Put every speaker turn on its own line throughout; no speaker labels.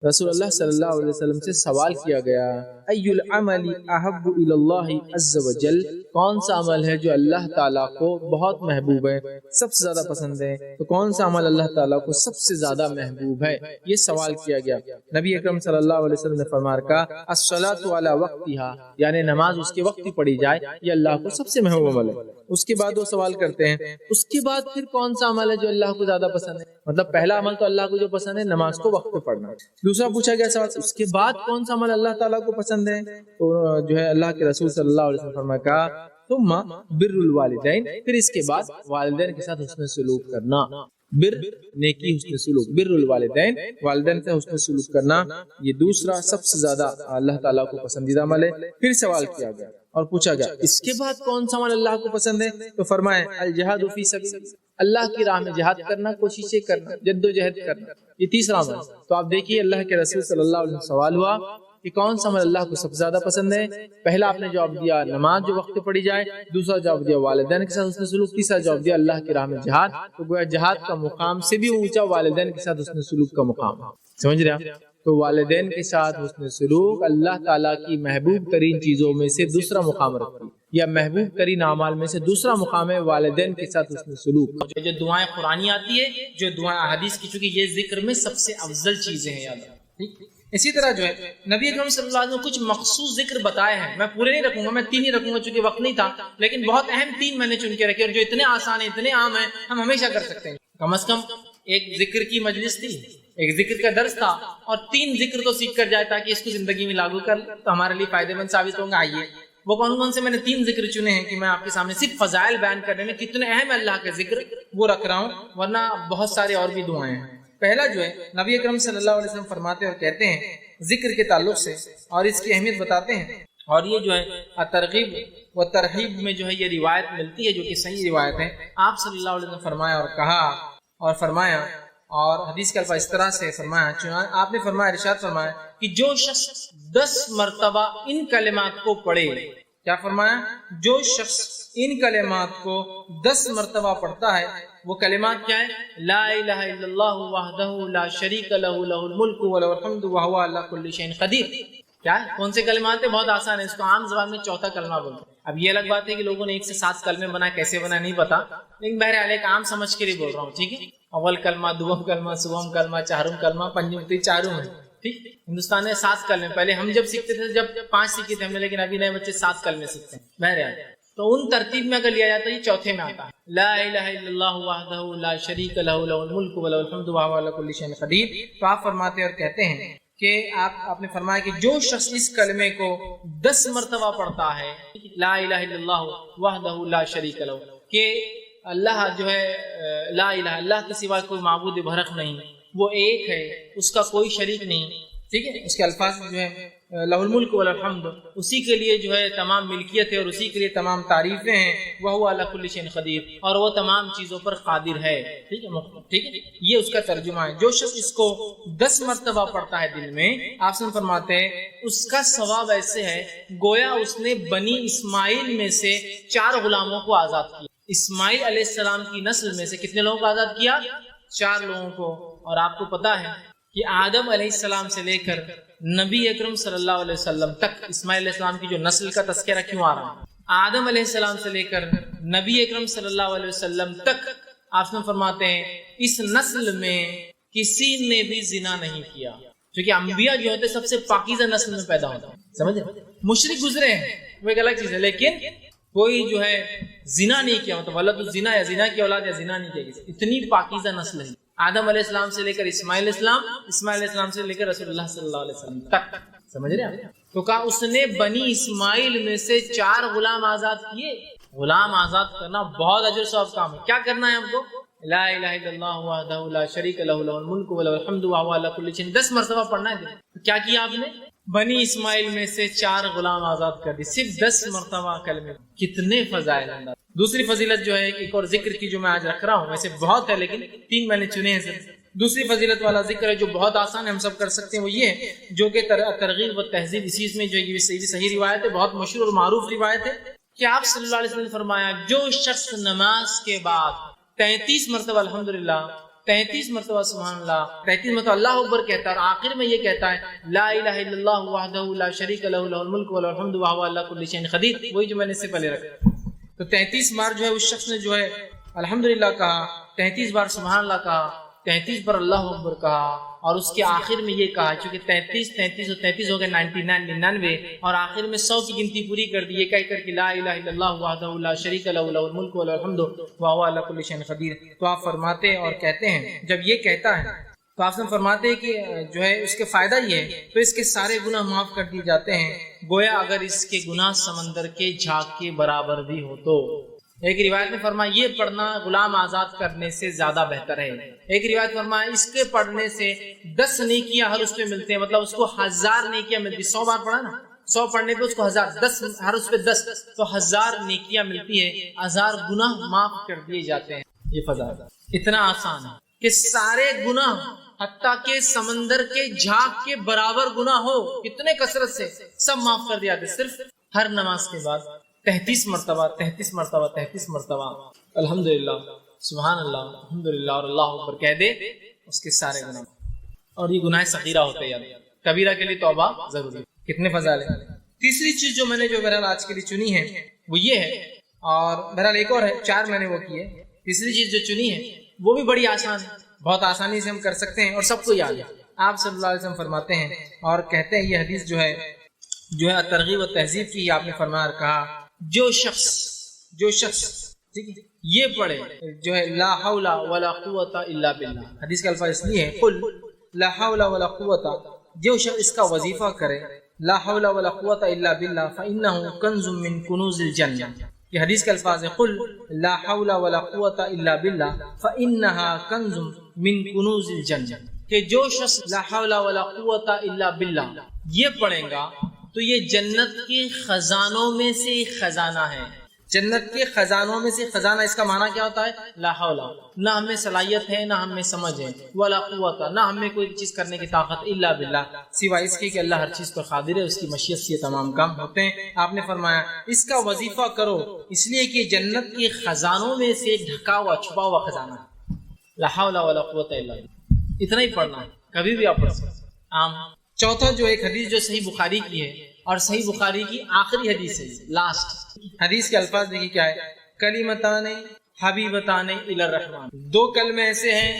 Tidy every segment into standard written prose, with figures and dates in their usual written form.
رسول اللہ صلی اللہ علیہ وسلم سے سوال کیا گیا ای العمل احب الی اللہ عز وجل، کون سا عمل ہے جو اللہ تعالیٰ کو بہت محبوب ہے، سب سے زیادہ پسند ہے، تو کون سا عمل اللہ تعالیٰ کو سب سے زیادہ محبوب ہے، یہ سوال کیا گیا۔ نبی اکرم صلی اللہ علیہ وسلم نے فرمایا کہا الصلاۃ علی وقتها، یعنی نماز اس کے وقت ہی پڑھی جائے، یہ اللہ کو سب سے محبوب عمل ہے۔ اس کے بعد وہ سوال کرتے ہیں اس کے بعد پھر کون سا عمل ہے جو اللہ کو زیادہ پسند ہے، مطلب پہلا عمل تو اللہ کو جو پسند ہے نماز کو وقت پہ پڑھنا، دوسرا پوچھا گیا سوال اس کے بعد کون سا عمل اللہ تعالیٰ کو پسند ہے، تو جو ہے اللہ کے رسول صلی اللہ علیہ وسلم فرمایا کہا ثم بر الوالدین، پھر اس کے بعد والدین کے ساتھ حسن سلوک کرنا، بر نیکی حسن سلوک، بر الوالدین والدین سے حسن سلوک کرنا، یہ دوسرا سب سے زیادہ اللہ تعالیٰ کو پسندیدہ عمل ہے۔ پھر سوال کیا گیا اور پوچھا گیا اس کے بعد کون سا عمل اللہ کو پسند ہے، تو فرمائے الجہاد فی سبیل، اللہ کی راہ میں جہاد کرنا، کوششیں کرنا، جد و جہد کرنا، یہ تیسرا عمل۔ تو آپ دیکھیے اللہ کے رسول صلی اللہ علیہ وسلم سوال ہوا کہ کون سا عمل اللہ کو سب سے زیادہ پسند ہے، پہلا آپ نے جواب دیا نماز جو وقت پڑھی جائے، دوسرا جواب دیا والدین کے ساتھ حسن سلوک، تیسرا جواب دیا اللہ کی راہ میں جہاد۔ تو گویا جہاد کا مقام سے بھی اونچا والدین کے ساتھ حسن سلوک کا مقام، سمجھ رہے ہیں؟ تو والدین کے ساتھ حسن سلوک اللہ تعالیٰ کی محبوب ترین چیزوں میں سے دوسرا مقام رکھتی ہے، یا محبوب ترین اعمال میں سے دوسرا مقام ہے والدین کے ساتھ حسن سلوک۔
جو دعائیں قرآنی آتی ہے، جو دعائیں احادیث کی، چونکہ یہ ذکر میں سب سے افضل چیزیں ہیں، یاد رکھیں۔ اسی طرح جو ہے نبی اکرم صلی اللہ علیہ وسلم نے کچھ مخصوص ذکر بتائے ہیں، میں پورے نہیں رکھوں گا، میں 3 ہی رکھوں گا چونکہ وقت نہیں تھا، لیکن بہت اہم 3 میں نے چن کے رکھے اور جو اتنے آسان ہیں، اتنے عام ہیں، ہم ہمیشہ کر سکتے ہیں۔ کم از کم ایک ذکر کی مجلس تھی، ایک ذکر کا درس تھا، اور 3 ذکر تو سیکھ کر جائے تاکہ اس کو زندگی میں لاگو کر تو ہمارے لیے فائدہ مند ثابت ہوں گا۔ آئیے وہ کون سے میں نے 3 ذکر چنے ہیں کہ میں آپ کے سامنے صرف فضائل بیان کرنے میں کتنے اہم اللہ کے ذکر وہ رکھ رہا ہوں، ورنہ بہت سارے اور بھی دعائیں ہیں۔ پہلا جو ہے نبی اکرم صلی اللہ علیہ وسلم فرماتے اور کہتے ہیں ذکر کے تعلق سے، اور اس کی اہمیت بتاتے ہیں، اور یہ جو ہے ترغیب و ترہیب میں جو ہے یہ روایت ملتی ہے جو کہ صحیح روایت ہے۔ آپ صلی اللہ علیہ وسلم فرمایا اور کہا اور فرمایا، اور حدیث کے الفاظ اس طرح سے فرمایا، آپ نے فرمایا، ارشاد فرمایا کہ جو شخص 10 مرتبہ ان کلمات کو پڑھے، کیا فرمایا؟ جو شخص ان کلمات کو 10 مرتبہ پڑھتا ہے، وہ کلمات کیا ہے؟ لا الہ الا اللہ وحدہ لا شریک لہ لہ الملک ولہ الحمد وہو علی کل شیء قدیر۔ کیا ہے؟ کون سے کلمات ہیں؟ بہت آسان ہے، اس کو عام زبان میں چوتھا کلمہ بولتے ہیں۔ اب یہ الگ بات ہے کہ لوگوں نے 1 سے 7 کلمے بنائے، کیسے بنائے نہیں پتا، لیکن بہرحال ایک عام سمجھ کے لیے بول رہا ہوں، ٹھیک ہے؟ اول کلمہ، دوم کلمہ، سوم کلمہ، چہارم کلمہ، پنجم، تو چاروں ہیں، ٹھیک۔ ہندوستان میں 7 کلمے، پہلے ہم جب سیکھتے تھے جب 5 سیکھے تھے ہم نے، لیکن ابھی نئے بچے 7 کلمے سیکھتے ہیں۔ بہرحال تو ان ترتیب میں اگر لیا جاتا ہے یہ چوتھے میں آتا ہے، لا الہ الا اللہ وحدہ لا شریک لہ لہ الملک ولہ الحمد وہو علی کل شیء قدیر۔ تو آپ فرماتے اور کہتے ہیں کہ آپ نے فرمایا کہ جو شخص اس کلمے کو 10 مرتبہ پڑھتا ہے، لا الہ الا اللہ وحدہ لا شریک لہ، کہ اللہ جو ہے لا الہ، اللہ کے سوا کوئی معبود برحق نہیں، وہ ایک ہے، اس کا کوئی شریک نہیں، ٹھیک ہے۔ اس کے الفاظ جو ہے لہ الملک والحمد، اسی کے لیے جو ہے تمام ملکیت ہے اور اسی کے لیے تمام تعریفیں ہیں، وہو علی کل شیء قدیر، اور وہ تمام چیزوں پر قادر ہے، ٹھیک ہے، ٹھیک ہے۔ یہ اس کا ترجمہ ہے۔ جو شخص اس کو 10 مرتبہ پڑھتا ہے دل میں، آپ سے فرماتے ہیں اس کا ثواب ایسے ہے گویا اس نے بنی اسماعیل میں سے 4 غلاموں کو آزاد کیا۔ اسماعیل علیہ السلام کی نسل میں سے کتنے لوگوں کو آزاد کیا؟ 4 لوگوں کو۔ اور آپ کو پتا ہے کہ آدم علیہ السلام سے لے کر نبی اکرم صلی اللہ علیہ وسلم تک اسماعیل علیہ السلام کی جو نسل کا تذکرہ کیوں آ رہا ہے؟ آدم علیہ السلام سے لے کر نبی اکرم صلی اللہ علیہ وسلم تک آپ فرماتے ہیں اس نسل میں کسی نے بھی زنا نہیں کیا، کیونکہ انبیاء جو ہوتے سب سے پاکیزہ نسل میں پیدا ہوتے ہیں، سمجھے؟ مشرک گزرے ہیں وہ ایک الگ چیز ہے، لیکن کوئی جو ہے زنا نہیں کیا، مطلب ولد الزنا یا زنا کی اولاد یا زنا نہیں کیا، اتنی پاکیزہ نسل ہے آدم علیہ السلام سے لے کر اسماعیل علیہ السلام، اسماعیل علیہ السلام سے لے کر رسول اللہ صلی اللہ علیہ وسلم تک، سمجھ رہے ہیں؟ تو کہا اس نے بنی اسماعیل میں سے 4 غلام آزاد کیے۔ غلام آزاد کرنا بہت اجر ثواب کام ہے۔ کیا کرنا ہے ہم کو؟ لا الہ الا اللہ وحدہ لا شریک لہ لہ الملک ولہ الحمد وہو علی کل شیء، 10 مرتبہ پڑھنا ہے۔ تو کیا کیا آپ نے؟ بنی اسماعیل میں سے 4 غلام آزاد کر دی، صرف 10 مرتبہ کلمے، کتنے فضائل انداز۔ دوسری فضیلت جو ہے ایک اور ذکر کی جو میں آج رکھ رہا ہوں، ویسے بہت ہے لیکن 3 میں نے چنے ہیں صرف۔ دوسری فضیلت والا ذکر ہے جو بہت آسان ہے، ہم سب کر سکتے ہیں، وہ یہ ہے جو کہ ترغیب و تہذیب، اسی میں جو یہ صحیح روایت ہے، بہت مشہور اور معروف روایت ہے کہ آپ صلی اللہ علیہ وسلم نے فرمایا جو شخص نماز کے بعد 33 مرتبہ الحمدللہ، 33 مرتبہ سبحان اللہ، 33 مرتبہ اللہ اکبر کہتا ہے اور آخر میں یہ کہتا ہے لا الہ الا اللہ وحدہ لا شریک لہ لہ الملک و لہ الحمد وہو علی کل شیء قدیر، وہی جو میں نے اس سے پہلے رکھا۔ تو 33 بار جو ہے اس شخص نے جو ہے الحمدللہ کہا، 33 بار سبحان اللہ کہا، 33 بار اللہ اکبر کہا، اور اس کے آخر میں یہ کہا، چونکہ 33 اور 33 ہو گئے 99 اور آخر میں 100 کی گنتی پوری کر دی، یہ کہہ کر کہ لا الہ الا اللہ وحدہ لا شریک لہ لہ الملک و لہ الحمد وہو علی کل شیء قدیر۔ تو آپ فرماتے اور کہتے ہیں جب یہ کہتا ہے تو آپ سے فرماتے ہیں کہ جو ہے اس کے فائدہ یہ ہے تو اس کے سارے گناہ معاف کر دیے جاتے ہیں، گویا اگر اس کے گناہ سمندر کے جھاگ کے برابر بھی ہو تو۔ ایک روایت میں فرمایا یہ پڑھنا غلام آزاد کرنے سے زیادہ بہتر ہے، ایک روایت فرمایا اس کے پڑھنے سے 10 نیکیاں ہر اس پہ ملتے ہیں، مطلب اس کو 1000 نیکیاں ملتی، 100 بار پڑھا نا، 100 پڑھنے پہ اس کو 1000، 10 ہر اس پہ 10 تو 1000 نیکیاں ملتی ہے، 1000 گناہ معاف کر دیے جاتے ہیں۔ یہ فضائل اتنا آسان ہے کہ سارے گناہ حتیٰ کہ سمندر کے جھاگ کے برابر گناہ ہو کتنے کثرت سے سب معاف کر دیا جاتے، صرف ہر نماز کے بعد 33 مرتبہ الحمدللہ سبحان اللہ الحمدللہ اور اللہ اکبر کہہ دے، اس کے سارے گناہ، اور یہ گناہ صغیرہ ہوتے ہیں، کبیرہ کے لیے توبہ ضروری ہے۔ کتنے فضائل ہیں۔ تیسری چیز جو میں نے جو بہرحال آج کے لیے چنی ہے وہ یہ ہے، اور بہرحال ایک اور ہے، 4 میں نے وہ کی ہے۔ تیسری چیز جو چنی ہے وہ بھی بڑی آسان ہے، بہت آسانی سے ہم کر سکتے ہیں اور سب کو یاد ہے۔ آپ صلی اللہ علیہ وسلم فرماتے ہیں اور کہتے ہیں، یہ حدیث جو ہے ترغیب و تہذیب کی آپ نے فرمایا کہا، جو شخص ٹھیک ہے یہ پڑھے جو ہے لا حول ولا قوت الا باللہ، حدیث کا الفاظ اس لیے ہے قل لا حول ولا قوت، جو شخص اس کا وظیفہ کرے لا حول ولا قوت الا باللہ فانه کنز من کنوز الجنہ، یہ حدیث کا الفاظ ہے قل لا حول ولا قوت الا باللہ فانها کنز من کنوز الجنہ، کہ جو شخص لا حول ولا قوت الا باللہ یہ پڑھے گا تو یہ جنت کے خزانوں میں سے خزانہ ہے۔ جنت کے خزانوں میں سے خزانہ، اس کا معنی کیا ہوتا ہے؟ لا حول، نہ ہمیں صلاحیت ہے نہ ہمیں سمجھ ہے، ولا قوت، نہ ہمیں کوئی چیز کرنے کی طاقت، الا باللہ، سوائے اس کے کہ اللہ ہر چیز پر قادر ہے، اس کی مشیت سے یہ تمام کام ہوتے ہیں۔ آپ نے فرمایا اس کا وظیفہ کرو، اس لیے کہ جنت کے خزانوں میں سے ڈھکا ہوا چھپا ہوا خزانہ ہے، لا حول ولا قوت الا باللہ، اتنا ہی پڑھنا ہے، کبھی بھی آپ پڑھ سکتے ہیں۔ چوتھا جو ایک حدیث جو صحیح بخاری کی ہے اور صحیح بخاری کی آخری حدیث ہے، لاسٹ حدیث کے الفاظ دیکھیے کیا ہے، کلمتان حبیبتان الی الرحمن، 2 کلمے ایسے ہیں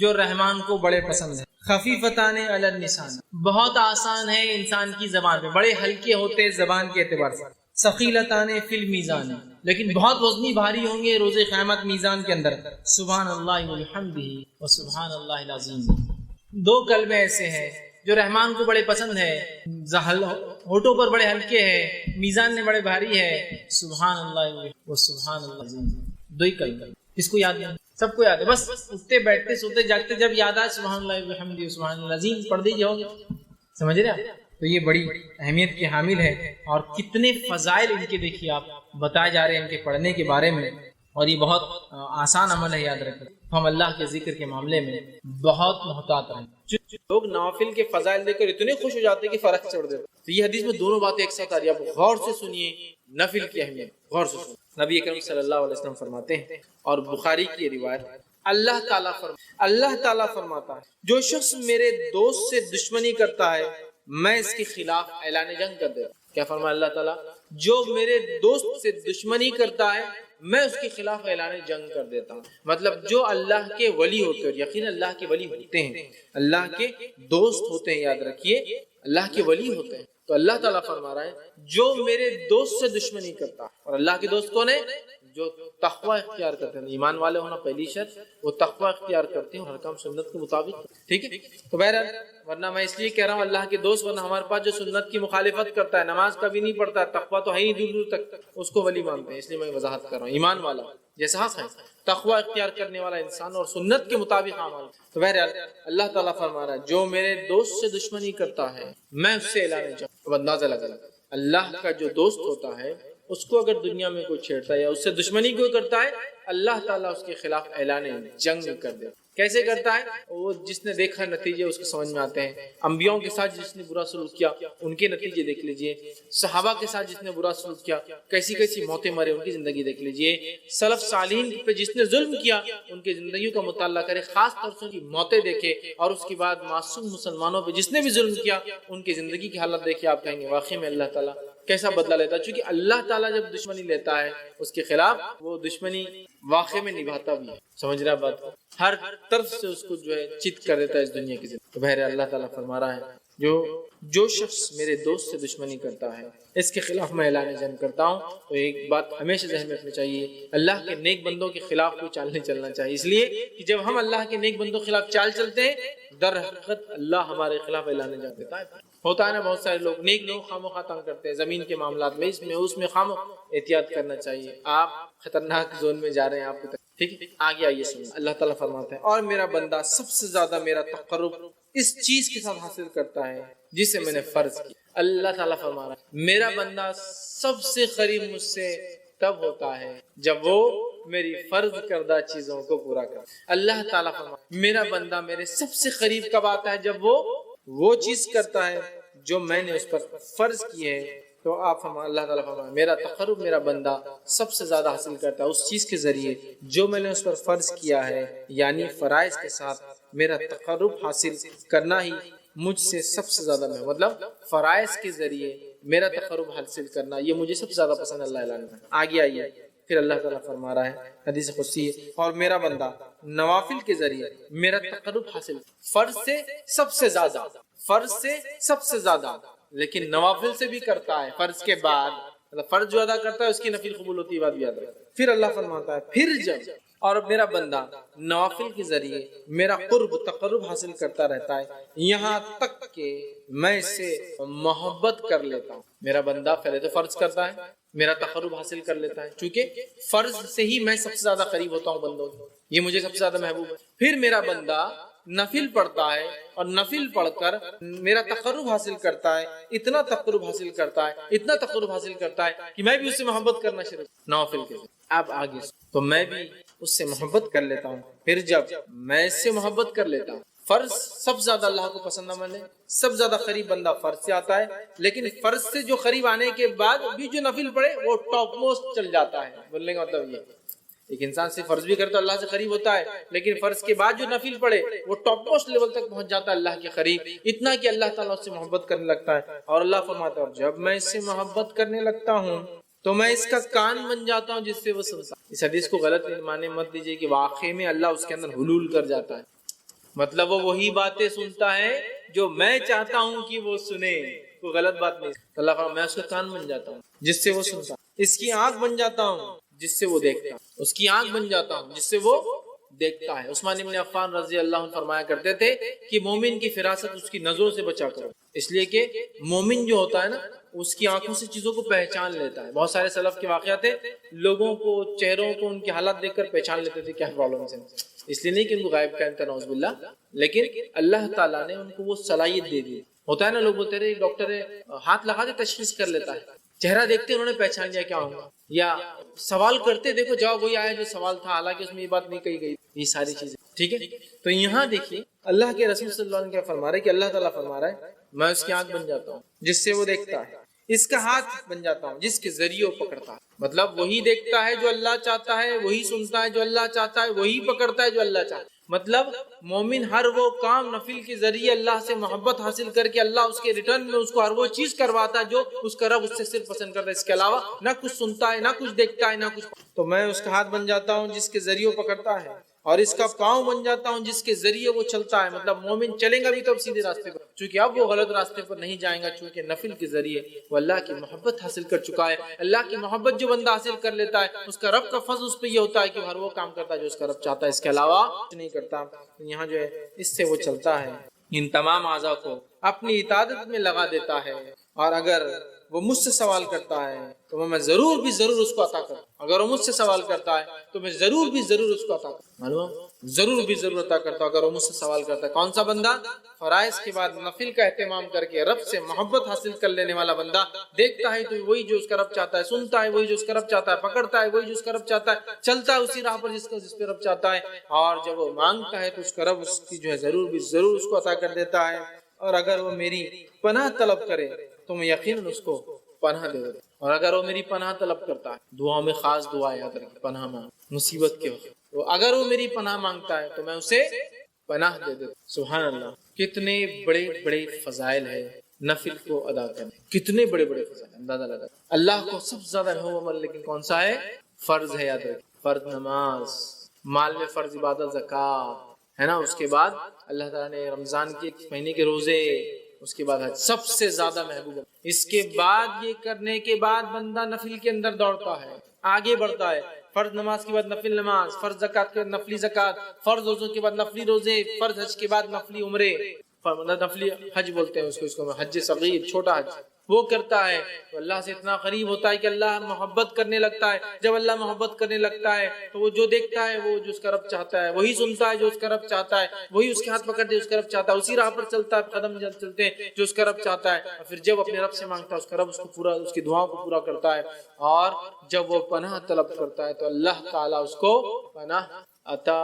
جو رحمان کو بڑے پسند ہیں، خفیفتان علی اللسان، بہت آسان ہے انسان کی زبان پہ، بڑے ہلکے ہوتے زبان کے اعتبار سے، ثقیلتان فی المیزان، لیکن بہت وزنی بھاری ہوں گے روز قیامت میزان کے اندر، سبحان اللہ وبحمدہ وسبحان اللہ العظیم۔ 2 کلمے ایسے ہیں جو رحمان کو بڑے پسند ہے، ہوٹوں پر بڑے ہلکے ہے، میزان میں بڑے بھاری ہے، سبحان اللہ و سبحان اللہ العظیم۔ 2 ہی کلمے، کس کو یاد ہے؟ سب کو یاد ہے، بس اٹھتے بیٹھتے سوتے جاگتے جب یاد آئے سبحان اللہ و بحمدہ و سبحان اللہ العظیم پڑھ دیجیے، ہو گیا۔ سمجھ رہے آپ؟ تو یہ بڑی اہمیت کی حامل ہے، اور کتنے فضائل ان کے دیکھیے آپ بتائے جا رہے ہیں ان کے پڑھنے کے بارے میں، اور یہ بہت آسان عمل ہے، یاد رکھیں۔ ہم اللہ کے ذکر کے معاملے میں بہت محتاط رہیں۔ لوگ نوافل کے فضائل دیکھ کر اتنے خوش ہو جاتے ہیں کہ فرق چھوڑ دیتے، تو یہ حدیث میں دونوں باتیں ایک ساتھ آ رہی ہیں، آپ غور سے سنیے نفل کی اہمیت، غور سے سنیے۔ نبی اکرم صلی اللہ علیہ وسلم فرماتے ہیں، اور بخاری کی یہ روایت، اللہ تعالیٰ فرماتا ہے جو شخص میرے دوست سے دشمنی کرتا ہے میں اس کے خلاف اعلان جنگ کر دیتا ہوں۔ کیا فرمایا اللہ تعالیٰ؟ جو میرے دوست سے دشمنی کرتا ہے میں اس کے خلاف اعلان جنگ کر دیتا ہوں۔ مطلب جو اللہ کے ولی ہوتے ہیں، اور یقین اللہ کے ولی ہوتے ہیں، اللہ کے دوست ہوتے ہیں، یاد رکھیے اللہ کے ولی ہوتے ہیں، تو اللہ تعالیٰ فرما رہا ہے جو میرے دوست سے دشمنی کرتا ہے، اور اللہ کے دوست کون ہے؟ جو تقوی اختیار کرتے ہیں، ایمان والے ہونا پہلی شرط، وہ تقوی اختیار کرتے ہیں اور ہر کام سنت کے مطابق، ٹھیک ہے۔ تو بہرحال ورنہ میں اس لیے کہہ رہا ہوں اللہ کے دوست، ورنہ ہمارے پاس جو سنت کی مخالفت کرتا ہے، نماز کبھی نہیں پڑھتا، تقوی تو ہے ہی دور دور تک، اس کو ولی مانتے ہیں، اس لیے میں وضاحت کر رہا ہوں۔ ایمان والا جیسا حق ہے، تقوی اختیار کرنے والا انسان اور سنت کے مطابق عمل۔ تو بہرحال اللہ تعالیٰ فرما رہا ہے جو میرے دوست سے دشمنی کرتا ہے میں اس سے اعلان جنگ۔ اندازہ لگا اللہ کا جو دوست ہوتا ہے اس کو اگر دنیا میں کوئی چھیڑتا ہے یا اس سے دشمنی کوئی کرتا ہے، اللہ تعالیٰ اس کے خلاف اعلان جنگ کر دے۔ کیسے کرتا ہے؟ وہ جس نے دیکھا نتیجے اس کو سمجھ میں آتے ہیں. انبیاؤں کے ساتھ جس نے برا سلوک کیا ان کے نتیجے دیکھ لیجئے. صحابہ کے ساتھ جس نے برا سلوک کیا کیسی کیسی موتیں مرے ان کی زندگی دیکھ لیجئے. سلف صالحین پہ جس نے ظلم کیا ان کی زندگیوں کا مطالعہ کرے، خاص طور سے ان کی موتیں دیکھے، اور اس کے بعد معصوم مسلمانوں پہ جس نے بھی ظلم کیا ان کی زندگی کی حالت دیکھے. آپ کہیں گے واقعی میں اللہ تعالیٰ کیسا بدلہ لیتا ہے. چونکہ اللہ تعالیٰ جب دشمنی لیتا ہے اس کے خلاف وہ دشمنی واقع میں نبھاتا بھی ہے. سمجھ رہا بات کو؟ ہر طرف سے اس کو جو ہے چت کر دیتا ہے اس دنیا کی زندگی. تو بہر اللہ تعالیٰ فرما رہا ہے جو شخص میرے دوست سے دشمنی کرتا ہے اس کے خلاف میں اعلان جنگ کرتا ہوں. تو ایک بات ہمیشہ ذہن میں رکھنی چاہیے، اللہ کے نیک بندوں کے خلاف کوئی چال نہیں چلنا چاہیے. اس لیے کہ جب ہم اللہ کے نیک بندوں کے خلاف چال چلتے ہیں در حقیقت اللہ ہمارے خلاف اعلان جنگ دیتا ہے. ہوتا ہے نا بہت سارے لوگ نیک لوگ خاموخواہ تنگ کرتے ہیں زمین کے معاملات میں، اس میں خاموخواہ احتیاط کرنا چاہیے. آپ خطرناک زون میں جا رہے ہیں آپ کو. ٹھیک ہے، آگے آئیے سنیں. اللہ تعالیٰ فرماتے ہیں اور میرا بندہ سب سے زیادہ میرا تقرب اس چیز کے ساتھ حاصل کرتا ہے جسے میں نے فرض کیا. اللہ تعالیٰ فرما رہا ہے میرا بندہ سب سے قریب مجھ سے تب ہوتا ہے جب وہ میری فرض کردہ چیزوں کو پورا کرتا ہے. اللہ تعالیٰ فرما میرا بندہ میرے سب سے قریب کب آتا ہے؟ جب وہ چیز کرتا ہے جو میں نے اس پر فرض کی ہے. تو آپ اللہ تعالیٰ فرمائے میرا تقرب میرا بندہ سب سے زیادہ حاصل کرتا ہے اس چیز کے ذریعے جو میں نے اس پر فرض کیا ہے، یعنی فرائض کے ساتھ میرا تقرب حاصل کرنا ہی مجھ سے سب سے زیادہ میں، مطلب فرائض کے ذریعے میرا تقرب حاصل کرنا یہ مجھے سب سے زیادہ پسند. اللہ اعلان ہے. آگے آئیے پھر اللہ تعالیٰ فرما رہا ہے حدیث قدسی اور میرا بندہ نوافل کے ذریعے میرا تقرب حاصل فرض سے سب سے زیادہ لیکن نوافل سے بھی کرتا ہے. فرض کے بعد مطلب فرض جو ادا کرتا ہے اس کی نفل قبول ہوتی ہے، بات بھی یاد رکھیں. پھر اللہ فرماتا ہے پھر جب اور میرا بندہ نوافل کے ذریعے میرا تقرب حاصل کرتا رہتا ہے یہاں تک کہ میں اس سے محبت کر لیتا ہوں. میرا بندہ پہلے تو فرض کرتا ہے، میرا تقرب حاصل کر لیتا ہے چونکہ فرض سے ہی میں سب سے زیادہ قریب ہوتا ہوں بندوں کو، یہ مجھے سب سے زیادہ محبوب ہے. پھر میرا بندہ نفل پڑھتا ہے اور نفل پڑھ کر میرا تقرب حاصل کرتا ہے، اتنا تقرب حاصل کرتا ہے کہ میں بھی اس سے محبت کرنا شروع نوافل کے. اب آگے تو میں بھی اس سے محبت کر لیتا ہوں. پھر جب میں اس سے محبت کر لیتا ہوں فرض سب زیادہ اللہ کو پسند نہ مانے، سب زیادہ قریب بندہ فرض سے آتا ہے، لیکن فرض سے جو قریب آنے کے بعد بھی جو نفل پڑھے وہ ٹاپ موسٹ چل جاتا ہے. بولنے کا مطلب یہ ایک انسان سے فرض بھی کرتا ہے اللہ سے قریب ہوتا ہے، لیکن فرض کے بعد جو نفل پڑھے وہ ٹاپ موسٹ لیول تک پہنچ جاتا ہے اللہ کے قریب، اتنا کہ اللہ تعالیٰ اس سے محبت کرنے لگتا ہے. اور اللہ فرماتا ہے جب میں اس سے محبت کرنے لگتا ہوں تو میں اس کا کان بن جاتا ہوں جس سے وہ سنتا. اس حدیث کو غلط معنی مت دیجیے کہ واقعی میں اللہ اس کے اندر حلول کر جاتا ہے، مطلب وہ وہی باتیں سنتا ہے جو میں چاہتا ہوں کہ وہ سنے. کوئی غلط بات نہیں. اللہ فرماتا میں اس کا کان بن جاتا ہوں جس سے وہ سنتا، اس کی آنکھ بن جاتا ہوں جس سے وہ دیکھتا، اس کی آنکھ بن جاتا ہوں جس سے وہ دیکھتا ہے. عثمان بن عفان رضی اللہ عنہ فرمایا کرتے تھے کہ مومن کی فراست اس کی نظروں سے بچا کرو، اس لیے کہ مومن جو ہوتا ہے نا اس کی آنکھوں سے چیزوں کو پہچان لیتا ہے. بہت سارے سلف کے واقعات ہیں، لوگوں کو چہروں کو ان کے حالات دیکھ کر پہچان لیتے تھے کیا پرابلم ہے. اس لیے نہیں کہ ان کو غائب کا نعوذ باللہ، لیکن اللہ تعالیٰ نے ان کو وہ صلاحیت دے دی. ہوتا ہے نا لوگ بولتے رہے ڈاکٹر ہاتھ لگا دے تشخیص کر لیتا ہے، چہرہ دیکھتے انہوں نے پہچان لیا کیا ہوگا، یا سوال کرتے دیکھو جواب وہی آیا جو سوال تھا حالانکہ اس میں یہ بات نہیں کہی گئی. یہ ساری چیزیں ٹھیک ہے. تو یہاں دیکھیے اللہ کے رسول صلی اللہ علیہ وسلم کیا فرما رہے کہ اللہ تعالیٰ فرما رہا ہے میں اس کی آنکھ بن جاتا ہوں جس سے وہ دیکھتا ہے، اس کا ہاتھ بن جاتا ہوں جس کے ذریعے وہ پکڑتا ہے. مطلب وہی دیکھتا ہے جو اللہ چاہتا ہے، وہی سنتا ہے جو اللہ چاہتا ہے، وہی پکڑتا ہے جو اللہ چاہتا ہے. مطلب مومن ہر وہ کام نفل کے ذریعے اللہ سے محبت حاصل کر کے اللہ اس کے ریٹرن میں اس کو ہر وہ چیز کرواتا ہے جو اس کا رب اس سے صرف پسند کرتا ہے. اس کے علاوہ نہ کچھ سنتا ہے، نہ کچھ دیکھتا ہے، نہ کچھ. تو میں اس کا ہاتھ بن جاتا ہوں جس کے ذریعے وہ پکڑتا ہے، اور اس کا پاؤں بن جاتا ہوں جس کے ذریعے وہ چلتا ہے. مطلب مومن چلیں گا بھی تو اب سیدھے راستے پر، چونکہ اب وہ غلط راستے پر نہیں جائیں گا، چونکہ نفل کے ذریعے وہ اللہ کی محبت حاصل کر چکا ہے. اللہ کی محبت جو بندہ حاصل کر لیتا ہے اس کا رب کا فضل اس پہ یہ ہوتا ہے کہ ہر وہ کام کرتا ہے جو اس کا رب چاہتا ہے، اس کے علاوہ نہیں کرتا. یہاں جو ہے اس سے وہ چلتا ہے ان تمام اعضاء کو
اپنی عبادت میں لگا دیتا ہے، اور اگر وہ مجھ سے سوال کرتا ہے تو میں ضرور بھی ضرور اس کو عطا کرتا ہوں۔ اگر وہ مجھ سے سوال کرتا ہے تو میں ضرور بھی ضرور اس کو عطا کرتا ہوں، معلوم، ضرور بھی ضرور عطا کرتا ہوں اگر وہ مجھ سے سوال کرتا ہے۔ کون سا بندہ؟ فرائض کے بعد نفل کا اہتمام کر کے رب سے محبت حاصل کر لینے والا بندہ، دیکھتا ہے تو وہی جو اس کا رب چاہتا ہے، سنتا ہے وہی جو اس کا رب چاہتا ہے، پکڑتا ہے وہی جو اس کا رب چاہتا ہے، چلتا ہے اسی راہ پر جس پہ رب چاہتا ہے، اور جب وہ مانگتا ہے تو اس کا رب اس کی جو ہے ضرور بھی ضرور اس کو عطا کر دیتا ہے۔ اور اگر وہ میری پناہ طلب کرے تو میں یقیناً اس کو پناہ دے دیتا ہوں، اور اگر وہ میری پناہ طلب کرتا ہے، دعاؤں میں خاص دعا یاد رکھیں، پناہ مانگ مصیبت کے وقت، تو اگر وہ میری پناہ مانگتا ہے تو میں اسے پناہ دے دیتا ہوں۔ سبحان اللہ، کتنے بڑے بڑے فضائل ہے نفل کو ادا کرنے، کتنے بڑے بڑے فضائل، اندازہ لگا۔ اللہ کو سب سے زیادہ محبوب عمل لیکن کون سا ہے؟ فرض ہے، یاد رکھیں، فرض نماز، مال میں فرض عبادت زکات ہے نا، اس کے بعد اللہ تعالیٰ نے رمضان کے مہینے کے روزے، اس کے بعد سب سے زیادہ محبوب، اس کے بعد یہ کرنے کے بعد بندہ نفل کے اندر دوڑتا ہے، آگے بڑھتا ہے، فرض نماز کے بعد نفل نماز، فرض زکات کے بعد نفلی زکات، فرض روزوں کے بعد نفلی روزے، فرض حج کے بعد نفلی عمرے، نفلی حج بولتے ہیں اس کو حج صغیر، چھوٹا حج، وہ کرتا ہے تو اللہ سے اتنا قریب ہوتا ہے کہ اللہ محبت کرنے لگتا ہے۔ جب اللہ محبت کرنے لگتا ہے تو وہ جو دیکھتا ہے وہ جو اس کا رب چاہتا ہے، وہی سنتا ہے جو اس کا رب چاہتا ہے، وہی اس کے ہاتھ پکڑتے اس کا رب چاہتا ہے، اسی راہ پر چلتا ہے، قدم چلتے ہیں جو اس کا رب چاہتا ہے، اور پھر جب اپنے رب سے مانگتا ہے اس کا رب اس کو پورا، اس کی دعاؤں کو پورا کرتا ہے، اور جب وہ پناہ طلب کرتا ہے تو اللہ تعالیٰ اس کو پناہ عطا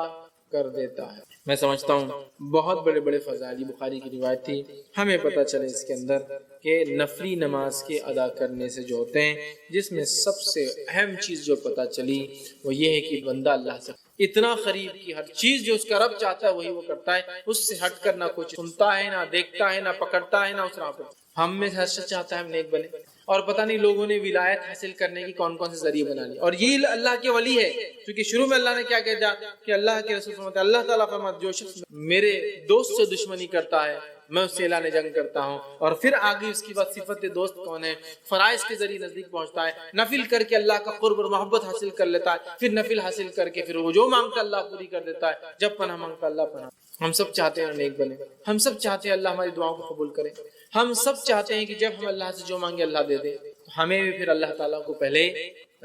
کر دیتا ہے۔ میں سمجھتا ہوں بہت بڑے بڑے فضائل، بخاری کی روایت تھی، ہمیں پتہ چلے اس کے اندر کہ نفلی نماز کے ادا کرنے سے جو ہوتے ہیں، جس میں سب سے اہم چیز جو پتہ چلی وہ یہ ہے کہ بندہ اللہ سے اتنا قریب کی ہر چیز جو اس کا رب چاہتا ہے وہی وہ کرتا ہے، اس سے ہٹ کر نہ کچھ سنتا ہے، نہ دیکھتا ہے، نہ پکڑتا ہے، نہ اس راہ پر۔ ہم میں ہر شخص چاہتا ہے ہم نیک بنے، اور پتہ نہیں لوگوں نے ولایت حاصل کرنے کی کون کون سے ذریعے بنا لی، اور یہ اللہ کے ولی ہے، کیونکہ شروع میں اللہ نے کیا کہہ دیا کہ اللہ کے رسول فرماتے ہیں، اللہ تعالیٰ فرماتے جو شخص میرے دوست سے دشمنی کرتا ہے میں اس سے اعلان جنگ کرتا ہوں، اور پھر آگے اس کی بات صفت دوست کون ہے، فرائض کے ذریعے نزدیک پہنچتا ہے، نفل کر کے اللہ کا قرب اور محبت حاصل کر لیتا ہے، پھر نفل حاصل کر کے پھر وہ جو مانگتا اللہ پوری کر دیتا ہے، جب پناہ مانگتا اللہ پناہ۔ ہم سب چاہتے ہیں نیک بنے، ہم سب چاہتے ہیں اللہ ہماری دعاؤں کو قبول کرے، ہم سب چاہتے ہیں کہ جب ہم اللہ سے جو مانگے اللہ دے دے، ہمیں بھی پھر اللہ تعالیٰ کو پہلے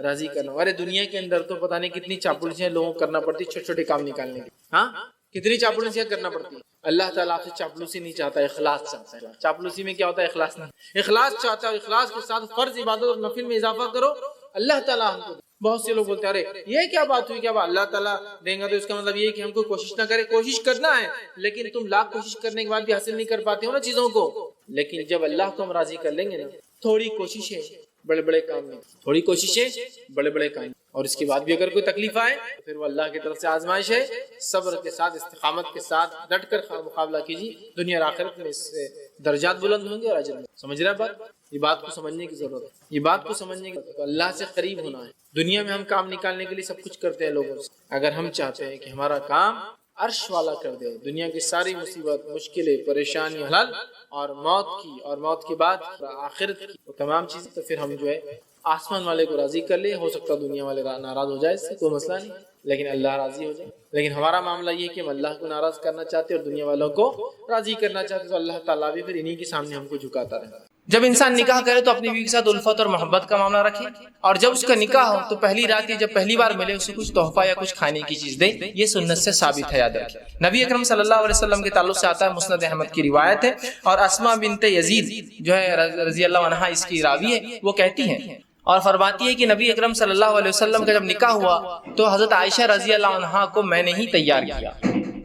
راضی کرنا۔ ارے دنیا کے اندر تو پتہ نہیں کتنی چاپلوسیاں لوگوں کو کرنا پڑتی، چھوٹے چھوٹے کام نکالنے کی، ہاں کتنی چاپلوسیاں کرنا پڑتی ہے۔ اللہ تعالیٰ آپ سے چاپلوسی نہیں چاہتا، اخلاص چاہتا ہے۔ چاپلوسی میں کیا ہوتا ہے؟ اخلاص نہیں، اخلاص چاہتا ہے، اور اخلاص کے ساتھ فرض عبادت اور نفل میں اضافہ کرو، اللہ تعالیٰ ہم کو۔ بہت سے لوگ بولتے ہیں ارے یہ کیا بات ہوئی، کیا بات اللہ تعالیٰ دیں گا تو اس کا مطلب یہ ہے کہ ہم کو کوشش نہ کرے۔ کوشش کرنا ہے، لیکن تم لاکھ کوشش کرنے کے بعد بھی حاصل نہیں کر پاتے ہو نا چیزوں کو، لیکن جب اللہ کو ہم راضی کر لیں گے نا، تھوڑی کوشش ہے بڑے بڑے کام میں، تھوڑی کوششیں بڑے بڑے کام، اور اس کے بعد بھی اگر کوئی تکلیف آئے تو پھر وہ اللہ کی طرف سے آزمائش ہے، صبر کے ساتھ استقامت کے ساتھ ڈٹ کر مقابلہ کیجیے، دنیا اور آخرت میں اس سے درجات بلند ہوں گے اور اجر میں۔ سمجھ رہے بات؟ یہ بات کو سمجھنے کی ضرورت ہے، یہ بات کو سمجھنے کی ضرورت ہے۔ اللہ سے قریب ہونا ہے۔ دنیا میں ہم کام نکالنے کے لیے سب کچھ کرتے ہیں لوگوں سے، اگر ہم چاہتے ہیں کہ ہمارا کام عرش والا کر دے، دنیا کی ساری مصیبت، مشکلیں، پریشانی حل، اور موت کی، اور موت کے بعد آخرت کی وہ تمام چیزیں، تو پھر ہم جو ہے آسمان والے کو راضی کر لیں۔ ہو سکتا دنیا والے ناراض ہو جائے، اس سے کوئی مسئلہ نہیں، لیکن اللہ راضی ہو جائے۔ لیکن ہمارا معاملہ یہ ہے کہ ہم اللہ کو ناراض کرنا چاہتے ہیں اور دنیا والوں کو راضی کرنا چاہتے، تو اللہ تعالیٰ بھی پھر انہی کے سامنے ہم کو جھکاتا رہتا ہے۔
جب انسان نکاح کرے تو اپنی بیوی کے ساتھ الفت اور محبت کا معاملہ رکھے، اور جب اس کا نکاح ہو تو پہلی رات یا جب پہلی بار ملے اسے کچھ تحفہ یا کچھ کھانے کی چیز دے، یہ سنت سے ثابت ہے، یاد رکھیں۔ نبی اکرم صلی اللہ علیہ وسلم کے تعلق سے آتا ہے، مسند احمد کی روایت ہے، اور اسماء بنت یزید جو ہے رضی اللہ عنہا اس کی راوی ہے، وہ کہتی ہیں اور فرماتی ہے کہ نبی اکرم صلی اللہ علیہ وسلم کا جب نکاح ہوا تو حضرت عائشہ رضی اللہ عنہا کو میں نے ہی تیار کیا،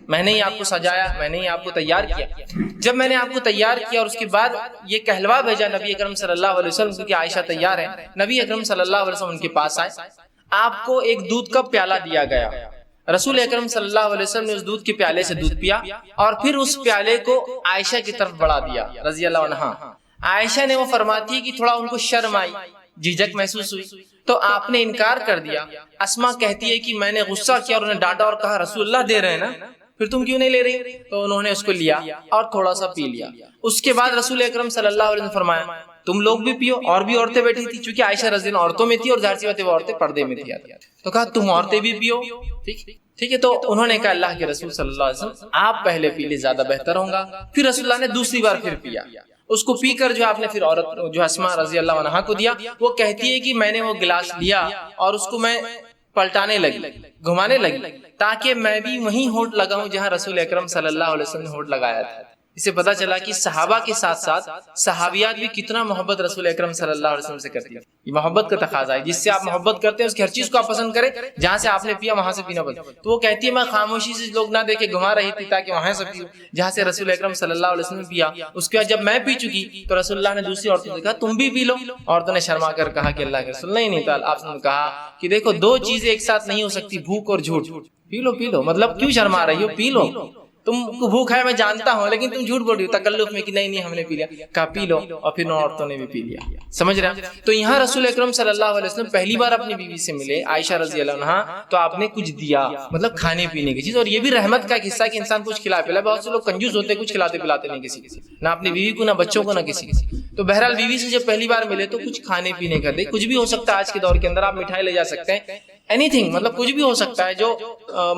میں نے ہی آپ کو سجایا، میں نے ہی آپ کو تیار کیا۔ جب میں نے آپ کو تیار کیا اور اس کے بعد یہ کہلوا بھیجا نبی اکرم صلی اللہ علیہ وسلم کو کہ عائشہ تیار ہے، نبی اکرم صلی اللہ علیہ وسلم ان کے پاس آئے، آپ کو ایک دودھ کا پیالہ دیا گیا، رسول اکرم صلی اللہ علیہ وسلم نے اس دودھ کے پیالے سے دودھ پیا اور پھر اس پیالے کو عائشہ کی طرف بڑھا دیا رضی اللہ عنہا۔ عائشہ نے وہ فرماتی ہے کہ تھوڑا ان کو شرم آئی، جھجک محسوس ہوئی، تو آپ نے انکار کر دیا۔ اسماء کہتی ہے کہ میں نے غصہ کیا اور انہیں ڈانٹا اور کہا رسول اللہ دے رہے ہیں نا، پھر تم کیوں نہیں لے رہی؟ تو انہوں نے اس کو لیا اور تھوڑا سا پی لیا. اس کے بعد رسول اکرم صلی اللہ علیہ وسلم نے فرمایا تم لوگ بھی پیو. اور بھی عورتیں بیٹھی تھی چونکہ عائشہ رضی اللہ عنہا عورتوں میں تھی اور ظاہر سی بات ہے وہ عورتیں پردے میں تھی, تو کہا تم عورتیں بھی پیو. ٹھیک ہے. تو انہوں نے کہا اللہ کے رسول صلی اللہ علیہ وسلم آپ پہلے پی لے زیادہ بہتر ہوگا. پھر رسول اللہ نے دوسری بار پھر پیا. اس کو پی کر جو آپ نے پھر عورت جو اسماء رضی اللہ عنہا کو دیا. وہ کہتی ہے کہ میں نے وہ گلاس لیا اور اس کو میں پلٹانے لگی, گھمانے لگی, تاکہ میں بھی وہیں ہونٹ لگاؤں جہاں رسول اکرم صلی اللہ علیہ وسلم نے ہونٹ لگایا تھا. اسے پتا چلا کہ صحابہ کے ساتھ ساتھ صحابیات بھی کتنا محبت رسول اکرم صلی اللہ علیہ وسلم سے کرتی ہے. یہ محبت کا تقاضا ہے, جس سے آپ محبت کرتے ہیں اس کی ہر چیز کو آپ پسند کریں. جہاں سے آپ نے پیا وہاں سے پینا پسند. تو وہ کہتی ہے میں خاموشی سے لوگ نہ دیکھے گھما رہی تھی تاکہ وہاں سے پیوں جہاں سے رسول اکرم صلی اللہ علیہ وسلم نے پیا. اس کے بعد جب میں پی چکی تو رسول اللہ نے دوسری عورتوں سے کہا تم بھی پی لو. عورتوں نے شرما کر کہا کہ اللہ کے رسول نہیں تھا. آپ نے کہا کہ دیکھو دو چیزیں ایک ساتھ نہیں ہو سکتی, بھوک اور جھوٹ. پی لو. مطلب کیوں شرما رہی ہو, پی لو. تم کو بھوک ہے میں جانتا ہوں, لیکن تم جھوٹ بول رہی ہو تکلف میں کہ نہیں ہم نے پی لیا. کہا پی لو, اور پھر نو عورتوں نے بھی پی لیا. سمجھ رہے ہیں؟ تو یہاں رسول اکرم صلی اللہ علیہ وسلم پہلی بار اپنی بیوی سے ملے عائشہ رضی اللہ عنہا, تو آپ نے کچھ دیا, مطلب کھانے پینے کی چیز. اور یہ بھی رحمت کا حصہ کہ انسان کچھ کھلا پلا. بہت سے لوگ کنجوس ہوتے ہیں, کچھ کھلاتے پلاتے نہیں کسی نہ اپنی بیوی کو نہ بچوں کو نہ کسی. تو بہرحال بیوی سے جب پہلی بار ملے تو کچھ کھانے پینے کا دے. کچھ بھی ہو سکتا ہے آج کے دور کے اندر, آپ مٹھائی لے جا سکتے ہیں, اینی تھنگ, مطلب کچھ بھی ہو سکتا ہے جو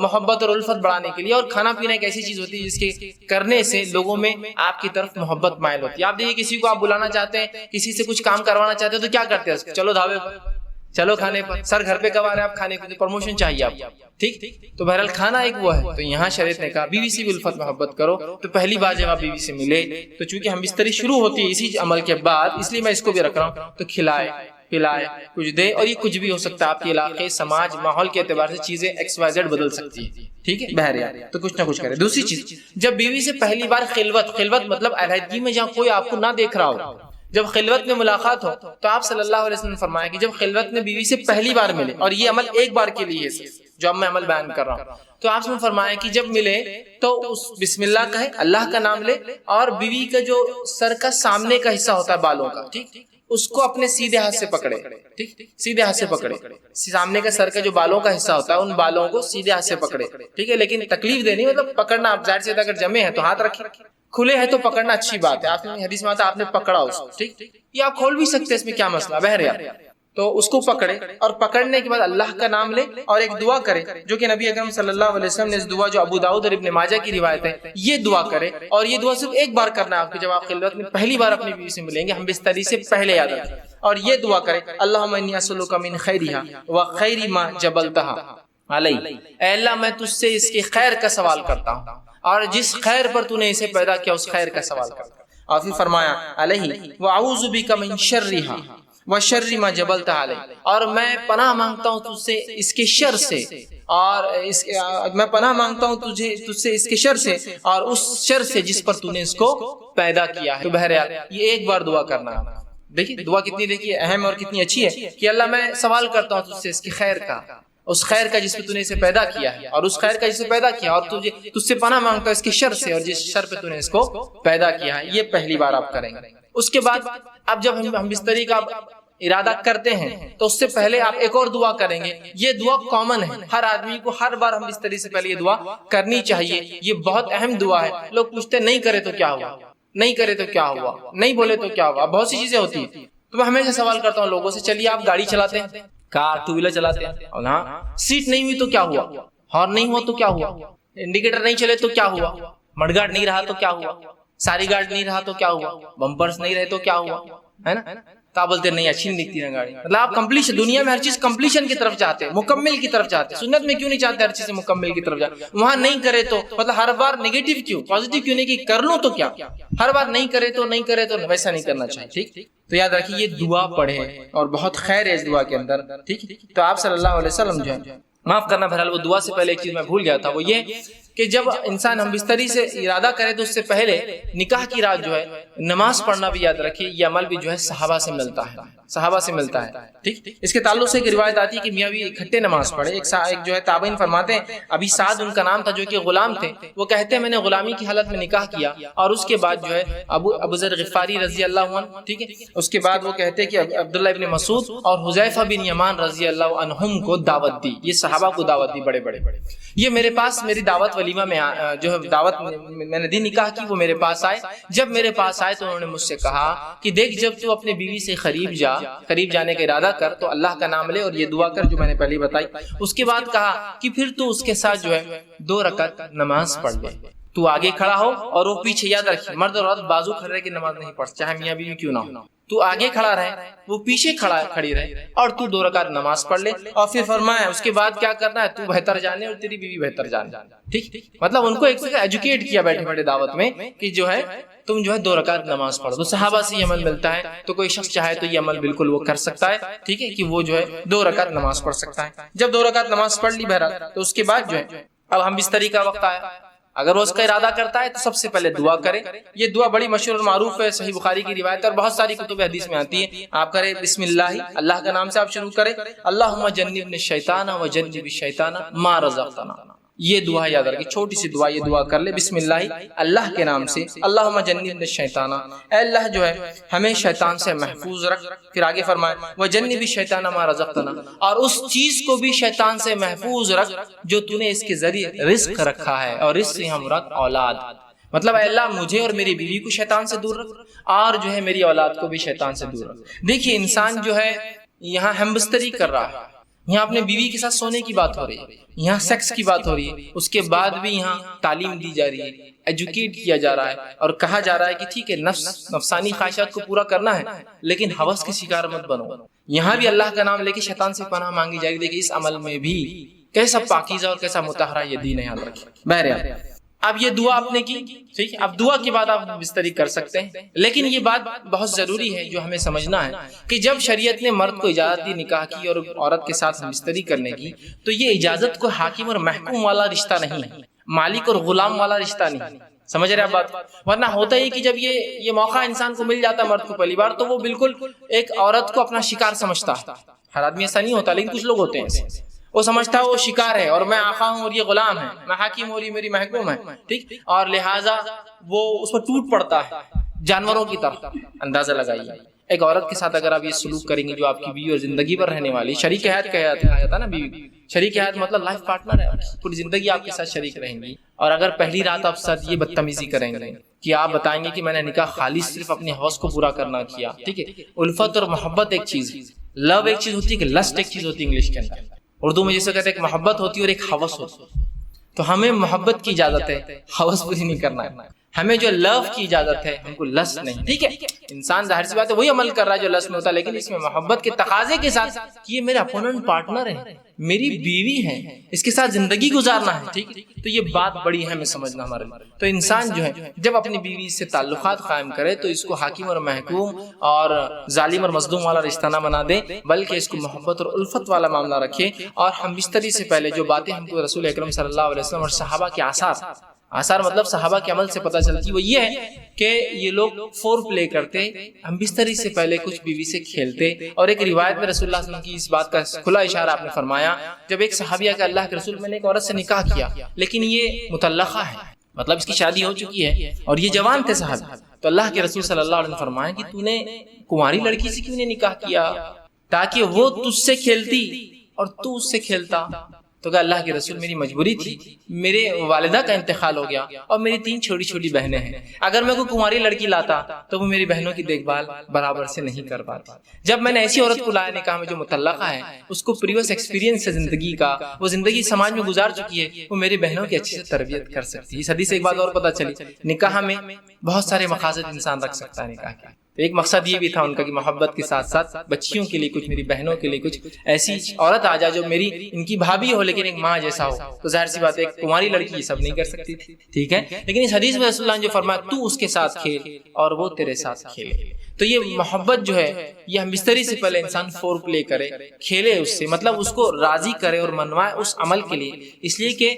محبت اور الفت بڑھانے کے لیے. اور کھانا پینا ایک ایسی چیز ہوتی ہے جس کے کرنے سے لوگوں میں آپ کی طرف محبت مائل ہوتی ہے. آپ دیکھیے کسی کو آپ بلانا چاہتے ہیں, کسی سے کچھ کام کروانا چاہتے ہیں تو کیا کرتے ہیں, چلو دھاوے پر, چلو کھانے پر. سر گھر پہ کب آ رہے ہیں آپ کھانے کو, پروموشن چاہیے آپ. ٹھیک. تو بہرحال کھانا ایک وہ ہے. تو یہاں شریعت نے کہا بیوی سے بھی الفت محبت کرو. تو پہلی بار جب آپ بیوی سے ملے تو چونکہ ہم بستری شروع ہوتی ہے اسی عمل کے بعد, اس لیے میں اس کو بھی رکھ رہا ہوں. تو کھلائے پلائے کچھ دے. اور یہ کچھ بھی ہو سکتا ہے, آپ کے علاقے سماج ماحول کے اعتبار سے چیزیں XYZ بدل سکتی ہے. ٹھیک ہے بہرحال, تو کچھ نہ کچھ کرے. دوسری چیز, جب بیوی سے پہلی بار خلوت مطلب علیحدگی میں جہاں کوئی آپ کو نہ دیکھ رہا ہو, جب خلوت میں ملاقات ہو, تو آپ صلی اللہ علیہ وسلم نے فرمایا کہ جب خلوت میں بیوی سے پہلی بار ملے, اور یہ عمل ایک بار کے لیے ہے جو اب میں عمل بیان کر رہا ہوں, تو آپ نے فرمایا کہ جب ملے تو اس بسم اللہ کہے, اللہ کا نام لے, اور بیوی کا جو سر کا سامنے کا حصہ ہوتا ہے بالوں کا, ٹھیک, اس کو اپنے سیدھے ہاتھ سے پکڑے. ٹھیک, سیدھے ہاتھ سے پکڑے. سامنے کا سر کا جو بالوں کا حصہ ہوتا ہے ان بالوں کو سیدھے ہاتھ سے پکڑے. ٹھیک ہے, لیکن تکلیف دینی, مطلب پکڑنا. آپ ظاہر سے اگر جمے ہیں تو ہاتھ رکھیں, کھلے ہیں تو پکڑنا اچھی بات ہے. آپ نے حدیث میں آتا ہے آپ نے پکڑا اس کو. ٹھیک, یہ آپ کھول بھی سکتے ہیں, اس میں کیا مسئلہ. بہرحال تو اس کو پکڑے, اور پکڑنے کے بعد اللہ کا نام لے اور ایک دعا کرے, جو کہ نبی اکرم صلی اللہ علیہ وسلم نے اس دعا, جو ابو داؤد اور ابن ماجہ کی روایت ہے, یہ دعا کرے. اور یہ دعا صرف ایک بار کرنا ہے آپ کو, جب آپ خلوت میں پہلی بار اپنی بیوی سے ملیں گے, ہم بستری سے پہلے یاد رکھیں. اور یہ دعا کرے, اللہم انی اسألک من خیرہا وخیر ما جبلتہا علی, اے اللہ میں تجھ سے اس کے خیر کا سوال کرتا ہوں, اور جس خیر پر تو نے اسے پیدا کیا اس خیر کا سوال کرتا ہوں. اور پھر فرمایا علیہ واعوذ بک من شرہا وشر ما جبلتہا علی, اور میں پناہ مانگتا ہوں تجھ سے اس کے شر سے, اور میں پناہ مانگتا ہوں تجھ سے اس کے شر سے, اور اس شر سے جس پر تو نے اس کو پیدا کیا ہے. تو بہرحال یہ ایک بار دعا کرنا ہے. دیکھیے دعا کتنی دیکھیے اہم اور کتنی اچھی ہے کہ اللہ میں سوال کرتا ہوں تجھ سے اس کی خیر کا, اس خیر کا جس پہ تو نے اسے پیدا کیا ہے, اور اس خیر کا جسے پیدا کیا, اور تجھ سے پناہ مانگتا ہوں اس کے شر سے, اور جس شر پہ تو نے اس کو پیدا کیا ہے. یہ پہلی بار آپ کریں گے. اس کے بعد اب جب ہم بستری کا ارادہ کرتے ہیں تو اس سے پہلے آپ ایک اور دعا کریں گے. یہ دعا کامن ہے, ہر آدمی کو ہر بار ہم بستری سے پہلے یہ دعا کرنی چاہیے. یہ بہت اہم دعا ہے. لوگ پوچھتے نہیں کرے تو کیا ہوا, نہیں کرے تو کیا ہوا, نہیں بولے تو کیا ہوا, بہت سی چیزیں ہوتی ہیں. تو میں ہمیشہ سوال کرتا ہوں لوگوں سے, چلیے آپ گاڑی چلاتے ہیں, کار ٹو ویلر چلاتے ہیں, اور ہاں سیٹ نہیں ہوئی تو کیا ہوا, ہارن نہیں ہوا تو کیا ہوا, انڈیکیٹر نہیں چلے تو کیا ہوا, مڈ گارڈ نہیں رہا تو کیا ہوا, ساری گارڈ نہیں رہا تو کیا ہوا, بمپرس نہیں رہے تو کیا ہوا, ہے نا. تو آپ بولتے نہیں اچھی نہیں دکھتی نا گاڑی. مطلب آپ کمپلیشن, دنیا میں ہر چیز کمپلیشن کی طرف چاہتے ہیں, مکمل کی طرف چاہتے ہیں. سنت میں کیوں نہیں چاہتے ہر چیز مکمل کی طرف جاتے, وہاں نہیں کرے تو مطلب ہر بار نیگیٹو کیوں, پازیٹیو کیوں نہیں کہ کر لوں تو کیا, ہر بار نہیں کرے تو ویسا نہیں کرنا چاہیے. ٹھیک, تو یاد رکھیے یہ دعا پڑھے اور بہت خیر ہے اس دعا کے اندر. ٹھیک, تو آپ صلی اللہ علیہ وسلم جو ہے, معاف کرنا بہرحال وہ دعا سے پہلے ایک چیز میں بھول گیا تھا, وہ یہ کہ جب انسان ہم بستری سے ارادہ کرے تو اس سے پہلے نکاح کی رات جو ہے نماز پڑھنا بھی یاد رکھیے. یہ عمل بھی جو ہے صحابہ سے ملتا ہے, صحابہ سے ملتا ہے. ٹھیک, اس کے تعلق سے ایک روایت آتی ہے کہ میاں بھی اکٹھے نماز پڑھے. ایک جو ہے تابعین فرماتے ہیں, ابھی سعد ان کا نام تھا جو کہ غلام تھے, وہ کہتے ہیں میں نے غلامی کی حالت میں نکاح کیا, اور اس کے بعد جو ہے ابو ذر غفاری رضی اللہ عنہ, ٹھیک ہے, اس کے بعد وہ کہتے ہیں کہ عبداللہ ابن مسعود اور حذیفہ بن یمان رضی اللہ عنہم کو دعوت دی. یہ صحابہ کو دعوت دی, بڑے بڑے, یہ میرے پاس میری دعوت ولیمہ میں جو ہے دعوت میں نے دی نکاح کی، وہ میرے پاس آئے. جب میرے پاس آئے تو انہوں نے مجھ سے کہا کہ دیکھ جب تو اپنے بیوی سے قریب جانے کا ارادہ کر تو اللہ کا نام لے اور یہ دعا کر جو میں نے پہلے بتائی. اس کے بعد کہا کہ پھر تو اس کے ساتھ جو ہے 2 رکعت نماز پڑھ لے. تو آگے کھڑا ہو اور وہ پیچھے. یاد رکھیے مرد اور عورت بازو کھڑے کی نماز نہیں پڑھ، چاہے میاں بیوی کیوں نہ ہو. تو آگے کھڑا رہے، وہ پیچھے کھڑی رہے اور تو 2 رکعت نماز پڑھ لے. اور پھر فرمایا اس کے بعد کیا کرنا ہے، تو بہتر جانے اور تیری بیوی بہتر جانے. ٹھیک، مطلب ان کو ایک ایجوکیٹ کیا بیٹھے بیٹھے دعوت میں کہ جو ہے تم جو ہے 2 رکعت نماز پڑھو. تو صحابہ سے یہ عمل ملتا ہے، تو کوئی شخص چاہے تو یہ عمل بالکل وہ کر سکتا ہے. ٹھیک ہے، کہ وہ جو ہے 2 رکعت نماز پڑھ سکتا ہے. جب 2 رکعت نماز پڑھ لی بہرحال، تو اس کے بعد جو ہے اب ہم بستری کا وقت آیا. اگر وہ اس کا ارادہ کرتا ہے تو سب سے پہلے دعا کرے. یہ دعا بڑی مشہور اور معروف ہے، صحیح بخاری کی روایت اور بہت ساری کتب حدیث میں آتی ہے. آپ کرے بسم اللہ کے نام سے آپ شروع کریں. اللہم جنبنا الشیطان وجنب الشیطان ما رزقتنا. یہ دعا یاد رکھیں، چھوٹی سی دعا. یہ دعا کر لے بسم اللہ کے نام سے. اللہم جنبنا الشیطان، اے اللہ جو ہے ہمیں شیطان سے محفوظ رکھ. پھر آگے فرمائے وجنب الشیطان ما رزقتنا، اور اس چیز کو بھی شیطان سے محفوظ رکھ جو تو نے اس کے ذریعے رزق رکھا ہے، اور رزق سے ہم رکھ اولاد. مطلب اے اللہ مجھے اور میری بیوی کو شیطان سے دور رکھ، اور جو ہے میری اولاد کو بھی شیطان سے دور رکھ. دیکھیے انسان جو ہے یہاں ہم بستری کر رہا ہے، یہاں اپنے بیوی کے ساتھ سونے کی بات ہو رہی ہے، یہاں سیکس کی بات ہو رہی ہے. اس کے بعد بھی یہاں تعلیم دی جا رہی ہے، ایجوکیٹ کیا جا رہا ہے، اور کہا جا رہا ہے کہ ٹھیک ہے نفسانی خواہشات کو پورا کرنا ہے لیکن ہوس کے شکار مت بنو. یہاں بھی اللہ کا نام لے کے شیطان سے پناہ مانگی جا رہی ہے. دیکھیے اس عمل میں بھی کیسا پاکیزہ اور کیسا مطہرہ یہ دین ہے. یاد رکھیں. بہرحال اب یہ دعا آپ نے کی، ٹھیک ہے، اب دعا کے بعد آپ بستری کر سکتے ہیں. لیکن یہ بات بہت ضروری ہے جو ہمیں سمجھنا ہے کہ جب شریعت نے مرد کو اجازت دی نکاح کی اور عورت کے ساتھ بستری کرنے کی، تو یہ اجازت کو حاکم اور محکوم والا رشتہ نہیں ہے، مالک اور غلام والا رشتہ نہیں. سمجھ رہے آپ بات؟ ورنہ ہوتا ہی کہ جب یہ موقع انسان کو مل جاتا ہے مرد کو پہلی بار، تو وہ بالکل ایک عورت کو اپنا شکار سمجھتا ہے. ہر آدمی ایسا نہیں ہوتا لیکن کچھ لوگ ہوتے ہیں ایسے. وہ سمجھتا ہے وہ شکار ہے اور میں آقا ہوں اور یہ غلام ہے، میں حاکم اور یہ میری محکوم ہے. ٹھیک، اور لہٰذا وہ اس پر ٹوٹ پڑتا ہے جانوروں کی طرح. اندازہ لگائیے ایک عورت کے ساتھ اگر آپ یہ سلوک کریں گے جو آپ کی بیوی اور زندگی پر رہنے والی شریک حیات کہا جاتا ہے نا. بیوی شریک حیات مطلب لائف پارٹنر ہے، پوری زندگی آپ کے ساتھ شریک رہیں گی. اور اگر پہلی رات آپ ساتھ یہ بدتمیزی کریں گے کہ آپ بتائیں گے کہ میں نے نکاح خالص صرف اپنے حوص کو پورا کرنا کیا. ٹھیک ہے، الفت اور محبت ایک چیز، لو ایک چیز ہوتی ہے، کہ لسٹ ایک چیز ہوتی ہے انگلش کے اندر. اردو میں جیسے کہتے ہیں ایک محبت ہوتی ہے اور ایک ہوس ہوتی ہے. تو ہمیں محبت کی اجازت ہے، ہوس پوری نہیں کرنا ہے. ہمیں جو لو کی اجازت ہے، ہم کو لس نہیں. ٹھیک ہے، انسان ظاہر سی بات ہے وہی عمل کر رہا ہے جو لس میں ہوتا ہے، لیکن اس میں محبت کے تقاضے کے ساتھ کہ یہ میرا اپوننٹ پارٹنر ہے، میری بیوی ہے، اس کے ساتھ زندگی گزارنا ہے. ٹھیک، تو یہ بات بڑی ہے ہمیں سمجھنا ہمارے. تو انسان جو ہے جب اپنی بیوی سے تعلقات قائم کرے تو اس کو حاکم اور محکوم اور ظالم اور مظلوم والا رشتہ نہ بنا دے، بلکہ اس کو محبت اور الفت والا معاملہ رکھے. اور ہم بستری سے پہلے جو باتیں ہم کو رسول اکرم صلی اللہ علیہ وسلم اور صحابہ کے آثار مطلب صحابہ کے عمل سے پتہ چلتی، وہ یہ ہے کہ یہ لوگ فور پلے کرتے، ہم بستری سے پہلے کچھ بیوی سے کھیلتے. اور ایک روایت میں رسول اللہ صلی اللہ علیہ وسلم کی اس بات کا کھلا اشارہ آپ نے فرمایا، جب ایک صحابیہ کہ اللہ کے رسول میں نے ایک عورت سے نکاح کیا لیکن یہ مطلقہ ہے، مطلب اس کی شادی ہو چکی ہے اور یہ جوان تھے صحابی. تو اللہ کے رسول صلی اللہ علیہ وسلم فرمایا کہ تو نے کماری لڑکی سے کیوں نے نکاح کیا، تاکہ وہ تجھ سے کھیلتی اور تو اس سے کھیلتا. تو کہا اللہ کے رسول میری مجبوری تھی، میرے والدہ کا انتقال ہو گیا اور میری 3 چھوٹی چھوٹی بہنیں ہیں. اگر میں کوئی کماری لڑکی لاتا تو وہ میری بہنوں کی دیکھ بھال برابر سے نہیں کر پاتی. جب میں نے ایسی عورت کو لایا نکاح میں جو مطلقہ ہے، اس کو پریویس ایکسپیرینس ہے زندگی کا، وہ زندگی سماج میں گزار چکی ہے، وہ میری بہنوں کی اچھی سے تربیت کر سکتی ہے. اس حدیث سے ایک بات اور پتہ چلی، نکاح میں بہت سارے مقاصد انسان رکھ سکتا ہے نکاح کے. ایک مقصد یہ بھی تھا ان کا کہ محبت کے ساتھ ساتھ بچیوں کے لیے کچھ، میری بہنوں کے لیے کچھ ایسی عورت آ جائے جو میری ان کی بھابھی ہو لیکن ایک ماں جیسا ہو. تو ظاہر سی بات ہے ایک کماری لڑکی یہ سب نہیں کر سکتی تھی. ٹھیک ہے، لیکن اس حدیث میں رسول اللہ نے جو فرمایا تو اس کے ساتھ کھیل اور وہ تیرے ساتھ کھیلے. تو یہ محبت جو ہے یہ ہم بستری سے پہلے انسان فور پلے کرے، کھیلے اس سے، مطلب اس کو راضی کرے اور منوائے اس عمل کے لیے. اس لیے کہ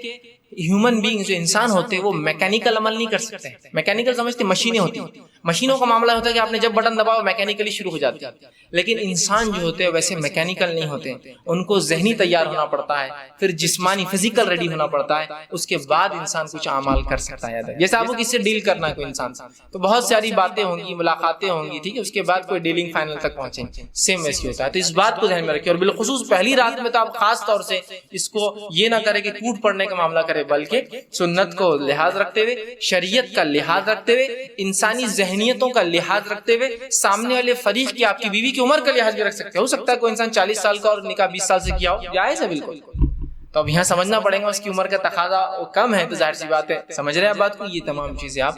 ہیومن بینگ جو انسان ہوتے ہیں وہ میکینیکل عمل نہیں کر سکتے. میکینیکل سمجھتے مشینیں ہوتی ہیں، مشینوں کا معاملہ ہوتا ہے کہ آپ نے جب بٹن دباؤ میکینیکلی شروع ہو جاتی ہے. لیکن انسان جو ہوتے ہیں ویسے میکینیکل نہیں ہوتے، ان کو ذہنی تیار ہونا پڑتا ہے، پھر جسمانی فزیکل ریڈی ہونا پڑتا ہے، اس کے بعد انسان کچھ اعمال کر سکتا ہے. جیسے آپ کو کس سے ڈیل کرنا ہے کوئی انسان، تو بہت ساری باتیں ہوں گی، ملاقاتیں ہوں گی، ٹھیک ہے، اس کے بعد کوئی ڈیلنگ فائنل تک پہنچیں. سیم ایسے ہوتا ہے. تو اس بات کو ذہن میں رکھیں، اور بالخصوص پہلی رات میں تو آپ خاص طور سے اس کو یہ نہ کریں کہ ٹوٹ پڑنے کا معاملہ کرے کرے بلکہ سنت کو لحاظ رکھتے ہوئے، شریعت کا لحاظ رکھتے ہوئے، انسانی ذہنیتوں کا لحاظ رکھتے ہوئے، سامنے والے فریق کی آپ کی بیوی کی عمر کا لحاظ بھی رکھ سکتے ہیں۔ ہو سکتا ہے کوئی انسان 40 سال کا اور نکاح 20 سال سے کیا ہو، جائز ہے بالکل، تو اب یہاں سمجھنا پڑے گا اس کی عمر کا تقاضا کم ہے، تو ظاہر سی بات ہے، سمجھ رہے ہیں بات کو، یہ تمام چیزیں آپ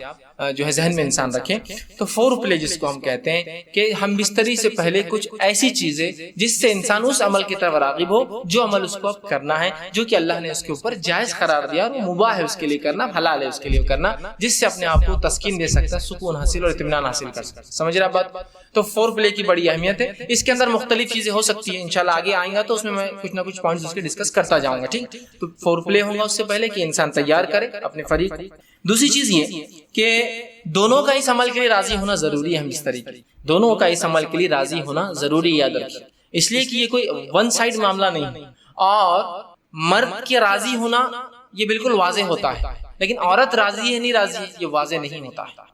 جو ہے ذہن میں انسان رکھیں۔ تو فور پلے جس کو ہم کہتے ہیں کہ ہم بستری سے پہلے کچھ ایسی چیزیں جس سے انسان اس عمل کی طرف راغب ہو جو عمل اس کو اب کرنا ہے، جو کہ اللہ نے اس کے اوپر جائز قرار دیا اور مباح ہے اس کے لیے کرنا، حلال ہے اس کے لیے کرنا، جس سے اپنے آپ کو تسکین دے سکتا ہے، سکون حاصل اور اطمینان حاصل کر سکتا ہے۔ سمجھ رہے بات؟ تو فور پلے کی بڑی اہمیت ہے، اس کے اندر مختلف چیزیں ہو سکتی ہیں، انشاءاللہ آگے آئیں گا تو اس میں میں کچھ نہ کچھ پوائنٹس اس کے ڈسکس کرتا جاؤں گا، ٹھیک؟ تو فور پلے ہوگا اس سے پہلے کہ انسان تیار کرے اپنے فریق۔ دوسری چیز یہ کہ دونوں کا اس عمل کے لیے راضی ہونا ضروری ہے، ہم اس طریقے دونوں کا اس عمل کے لیے راضی ہونا ضروری، یاد رکھیں، اس لیے کہ یہ کوئی ون سائڈ معاملہ نہیں ہے، اور مرد کے راضی ہونا یہ بالکل واضح ہوتا ہے، لیکن عورت راضی ہے نہیں راضی ہے یہ واضح نہیں ہوتا ہے۔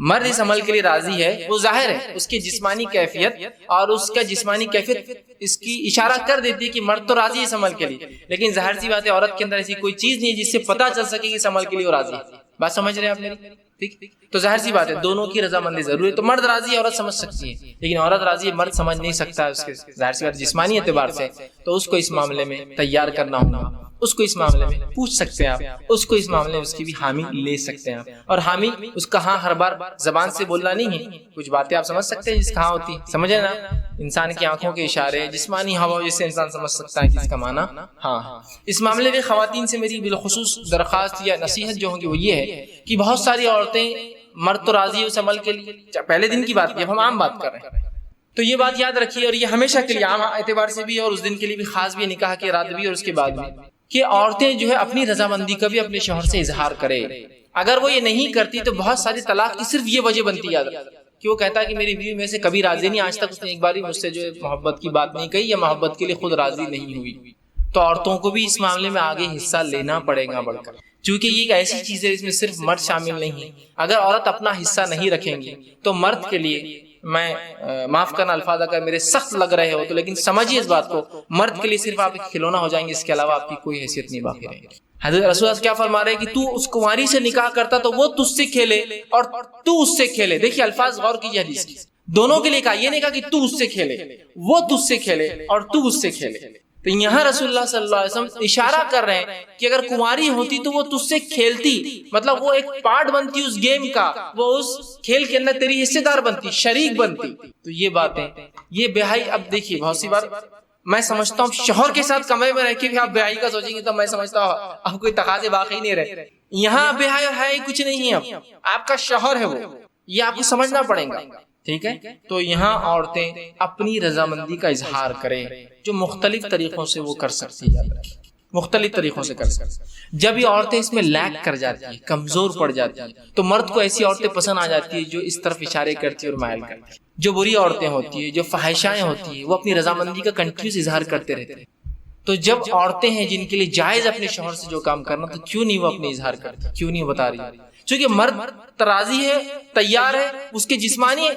مرد اس عمل کے لیے راضی ہے، وہ ظاہر ہے، اس کی جسمانی کیفیت اور اس کا جسمانی کیفیت اس کی اشارہ کر دیتی ہے کہ مرد تو راضی ہے اس عمل کے لیے، لیکن ظاہر سی بات ہے عورت کے اندر ایسی کوئی چیز نہیں ہے جس سے پتہ چل سکے کہ اس عمل کے لیے وہ راضی ہے۔ بات سمجھ رہے ہیں آپ میری؟ ٹھیک، تو ظاہر سی بات ہے دونوں کی رضامندی ضروری ہے، تو مرد راضی ہے عورت سمجھ سکتی ہے، لیکن عورت راضی ہے مرد سمجھ نہیں سکتا، اس کے ظاہر سی بات جسمانی اعتبار سے، تو اس کو اس معاملے میں تیار کرنا ہوگا، اس کو اس معاملے میں پوچھ سکتے ہیں آپ، اس کو اس معاملے میں اس کی بھی حامی لے سکتے ہیں آپ، اور حامی اس کا ہاں ہر بار زبان سے بولنا نہیں ہے، کچھ باتیں آپ سمجھ سکتے ہیں جس کا ہاں ہوتی ہے، سمجھے نا، انسان کی آنکھوں کے اشارے، جسمانی ہوا جس سے انسان سمجھ سکتا ہے کہ اس کا معنی ہاں۔ اس معاملے میں خواتین سے میری بالخصوص درخواست یا نصیحت جو ہوگی وہ یہ ہے کہ بہت ساری عورتیں، مرد تو راضی ہے اس عمل کے لیے، پہلے دن کی بات کی، اب ہم عام بات کر رہے ہیں، تو یہ بات یاد رکھیے، اور یہ ہمیشہ کے لیے عام اعتبار سے بھی اور اس دن کے لیے بھی خاص بھی، نکاح کے رات بھی اور اس کے بعد بھی، کہ عورتیں جو ہے اپنی رضامندی کا بھی اپنے شوہر سے اظہار کرے۔ اگر وہ یہ نہیں کرتی تو بہت ساری طلاق کی صرف یہ وجہ بنتی ہے کہ وہ کہتا ہے کہ میری بیوی میں سے کبھی راضی نہیں، آج تک اس نے ایک بار بھی مجھ سے جو ہے محبت کی بات نہیں کہی یا محبت کے لیے خود راضی نہیں ہوئی۔ تو عورتوں کو بھی اس معاملے میں آگے حصہ لینا پڑے گا بڑھ کر، چونکہ یہ ایک ایسی چیز ہے اس میں صرف مرد شامل نہیں ہے۔ اگر عورت اپنا حصہ نہیں رکھیں گی تو مرد کے لیے، میں معاف کرنا الفاظ اگر میرے سخت لگ رہے ہو تو، لیکن سمجھیے اس بات کو، مرد کے لیے صرف آپ ایک کھلونا ہو جائیں گے، اس کے علاوہ آپ کی کوئی حیثیت نہیں باقی رہے گی۔ حضرت رسول اللہ کیا فرما رہے ہیں کہ تو اس کنواری سے نکاح کرتا تو وہ تجھ سے کھیلے اور تو اس سے کھیلے۔ دیکھیے الفاظ غور کیجیے حدیث کی، دونوں کے لیے کہا، یہ نہیں کہا کہ تو اس سے کھیلے، وہ تجھ سے کھیلے اور تو اس سے کھیلے۔ تو یہاں رسول اللہ صلی اللہ علیہ وسلم اشارہ کر رہے ہیں کہ اگر کنواری ہوتی تو وہ تجھ سے کھیلتی، مطلب وہ ایک پارٹ بنتی اس گیم کا، وہ اس کھیل کے اندر تیری حصے دار بنتی، شریک بنتی۔ تو یہ باتیں، یہ بیاہی، اب دیکھیے بہت سی بار میں سمجھتا ہوں شوہر کے ساتھ کمرے میں رہ کے بھی آپ بیاہی کا سوچیں گے تو میں سمجھتا ہوں اب کوئی تقاضے باقی نہیں رہے۔ یہاں بیاہی ہے ہی کچھ نہیں ہے، اب آپ کا شوہر ہے وہ، یہ آپ کو سمجھنا پڑے گا، ٹھیک ہے؟ تو یہاں عورتیں اپنی رضامندی کا اظہار کریں، جو مختلف طریقوں سے وہ کر سکتی ہے، مختلف طریقوں سے کر سکتی ہے۔ جب یہ عورتیں اس میں لیک کر جاتی ہیں، کمزور پڑ جاتی ہیں، تو مرد کو ایسی عورتیں پسند آ جاتی ہیں جو اس طرف اشارے کرتی اور مائل کرتی ہیں۔ جو بری عورتیں ہوتی ہیں، جو فحشائیں ہوتی ہیں، وہ اپنی رضامندی کا کنٹینیوس اظہار کرتے رہتے ہیں۔ تو جب عورتیں ہیں جن کے لیے جائز اپنے شوہر سے جو کام کرنا، تو کیوں نہیں وہ اپنے اظہار کرتی، کیوں نہیں بتا رہی؟ چونکہ مرد راضی ہے، تیار ہے، اس کے جسمانی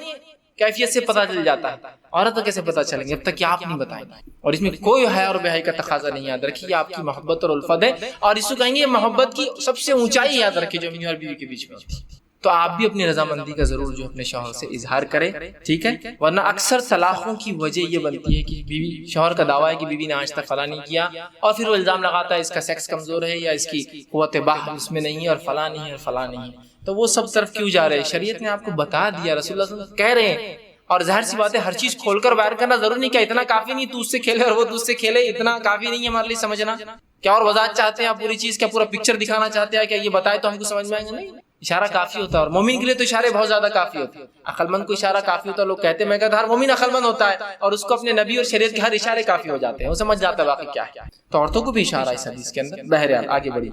کیفیت سے پتہ چل جاتا ہے، عورت کو کیسے پتہ چلیں گے؟ اب تک کہ آپ نہیں بتائیں گے، اور اس میں کوئی حیا اور بے حیائی کا تقاضا نہیں۔ یاد رکھیے آپ کی محبت اور الفت ہے، اور اس کو کہیں گے یہ محبت کی سب سے اونچائی، یاد رکھیے، جو میاں اور بیوی کے بیچ میں ہوتی ہے۔ تو آپ بھی اپنی رضامندی کا ضرور جو اپنے شوہر سے اظہار کریں، ٹھیک ہے؟ ورنہ اکثر طلاقوں کی وجہ یہ بنتی ہے کہ بیوی، شوہر کا دعویٰ ہے کہ بیوی نے آج تک فلاں نہیں کیا، اور پھر وہ الزام لگاتا ہے اس کا سیکس کمزور ہے یا اس کی قوت باہ اس میں نہیں ہے، اور فلاں نہیں ہے اور فلاں نہیں ہے۔ تو وہ سب طرف کیوں جا رہے ہیں؟ شریعت نے آپ کو بتا دیا، رسول اللہ صلی اللہ علیہ وسلم کہہ رہے ہیں، اور ظاہر سی بات ہے ہر چیز کھول کر باہر کرنا ضروری نہیں، کیا اتنا کافی نہیں تو اس سے کھیلے اور وہ تجھ سے کھیلے، اتنا کافی نہیں ہے ہمارے لیے سمجھنا؟ کیا اور وضاحت چاہتے ہیں آپ پوری چیز، کیا پورا پکچر دکھانا چاہتے ہیں؟ کیا یہ بتائے تو ہم کو سمجھ میں آئیں گے؟ نہیں، اشارہ کافی ہوتا ہے، اور مومن کے لیے تو اشارے بہت زیادہ کافی ہوتے ہیں۔ عقل مند کو اشارہ کافی ہوتا ہے، لوگ کہتے ہیں، میں کہتا ہر مومن عقل مند ہوتا ہے، اور اس کو اپنے نبی اور شریعت کے ہر اشارے کافی ہو جاتے ہیں، وہ سمجھ جاتا ہے واقعی کیا ہے۔ تو عورتوں کو بھی اشارہ اس حدیث کے اندر۔ بہرحال آگے بڑھی،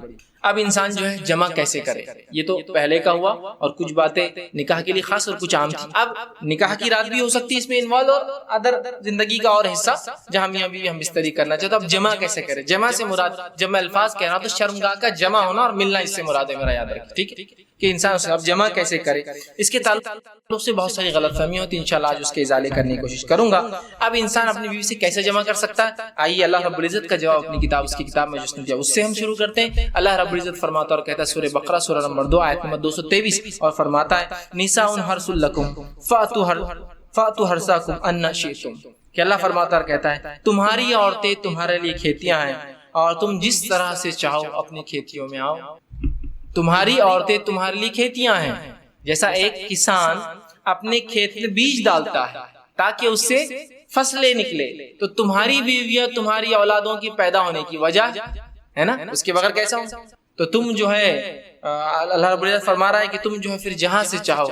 اب انسان جو ہے جمع کیسے کرے، یہ تو پہلے کا ہوا اور کچھ باتیں نکاح کے لیے خاص اور کچھ عام تھی. اب نکاح کی رات بھی ہو سکتی ہے اس میں انوالو اور ادر زندگی کا اور حصہ جہاں میاں بیوی ہم بستری کرنا چاہتے. اب جمع کیسے کرے؟ جمع سے مراد جب میں الفاظ کہہ رہا ہوں تو شرمگاہ کا جمع ہونا اور ملنا اس سے مراد ہے، میرا یاد رکھیں. ٹھیک ہے کہ انسان اب جمع کیسے کرے، اس کے تعلق سے بہت ساری غلط فہمیاں ہوتی ہیں. انشاءاللہ آج اس کے ازالے کرنے کی کوشش کروں گا. اب انسان اپنی بیوی سے کیسے جمع کر سکتا ہے؟ آئیے اللہ رب العزت کا جواب اپنی کتاب، اس کی کتاب میں جس نے دیا اس سے ہم شروع کرتے ہیں. اللہ رب العزت فرماتا اور کہتا ہے سورہ بقرہ سورہ نمبر 2 آیت نمبر 223 اور فرماتا ہے نساء حرث لکم فاتوا حرثکم ان شئتم، کہ اللہ فرماتا اور کہتا ہے تمہاری عورتیں تمہارے لیے کھیتیاں ہیں اور تم جس طرح سے چاہو اپنی کھیتیوں میں آؤ. تمہاری عورتیں تمہارے لیے کھیتیاں ہیں، جیسا ایک کسان اپنے کھیت میں بیج ڈالتا ہے تاکہ اس سے فصلیں نکلے، تو تمہاری بیویاں تمہاری اولادوں کی پیدا ہونے کی وجہ ہے نا، اس کے بغیر کیسا ہو؟ تو تم جو ہے اللہ رب العزت فرما رہا ہے کہ تم جو ہے پھر جہاں سے چاہو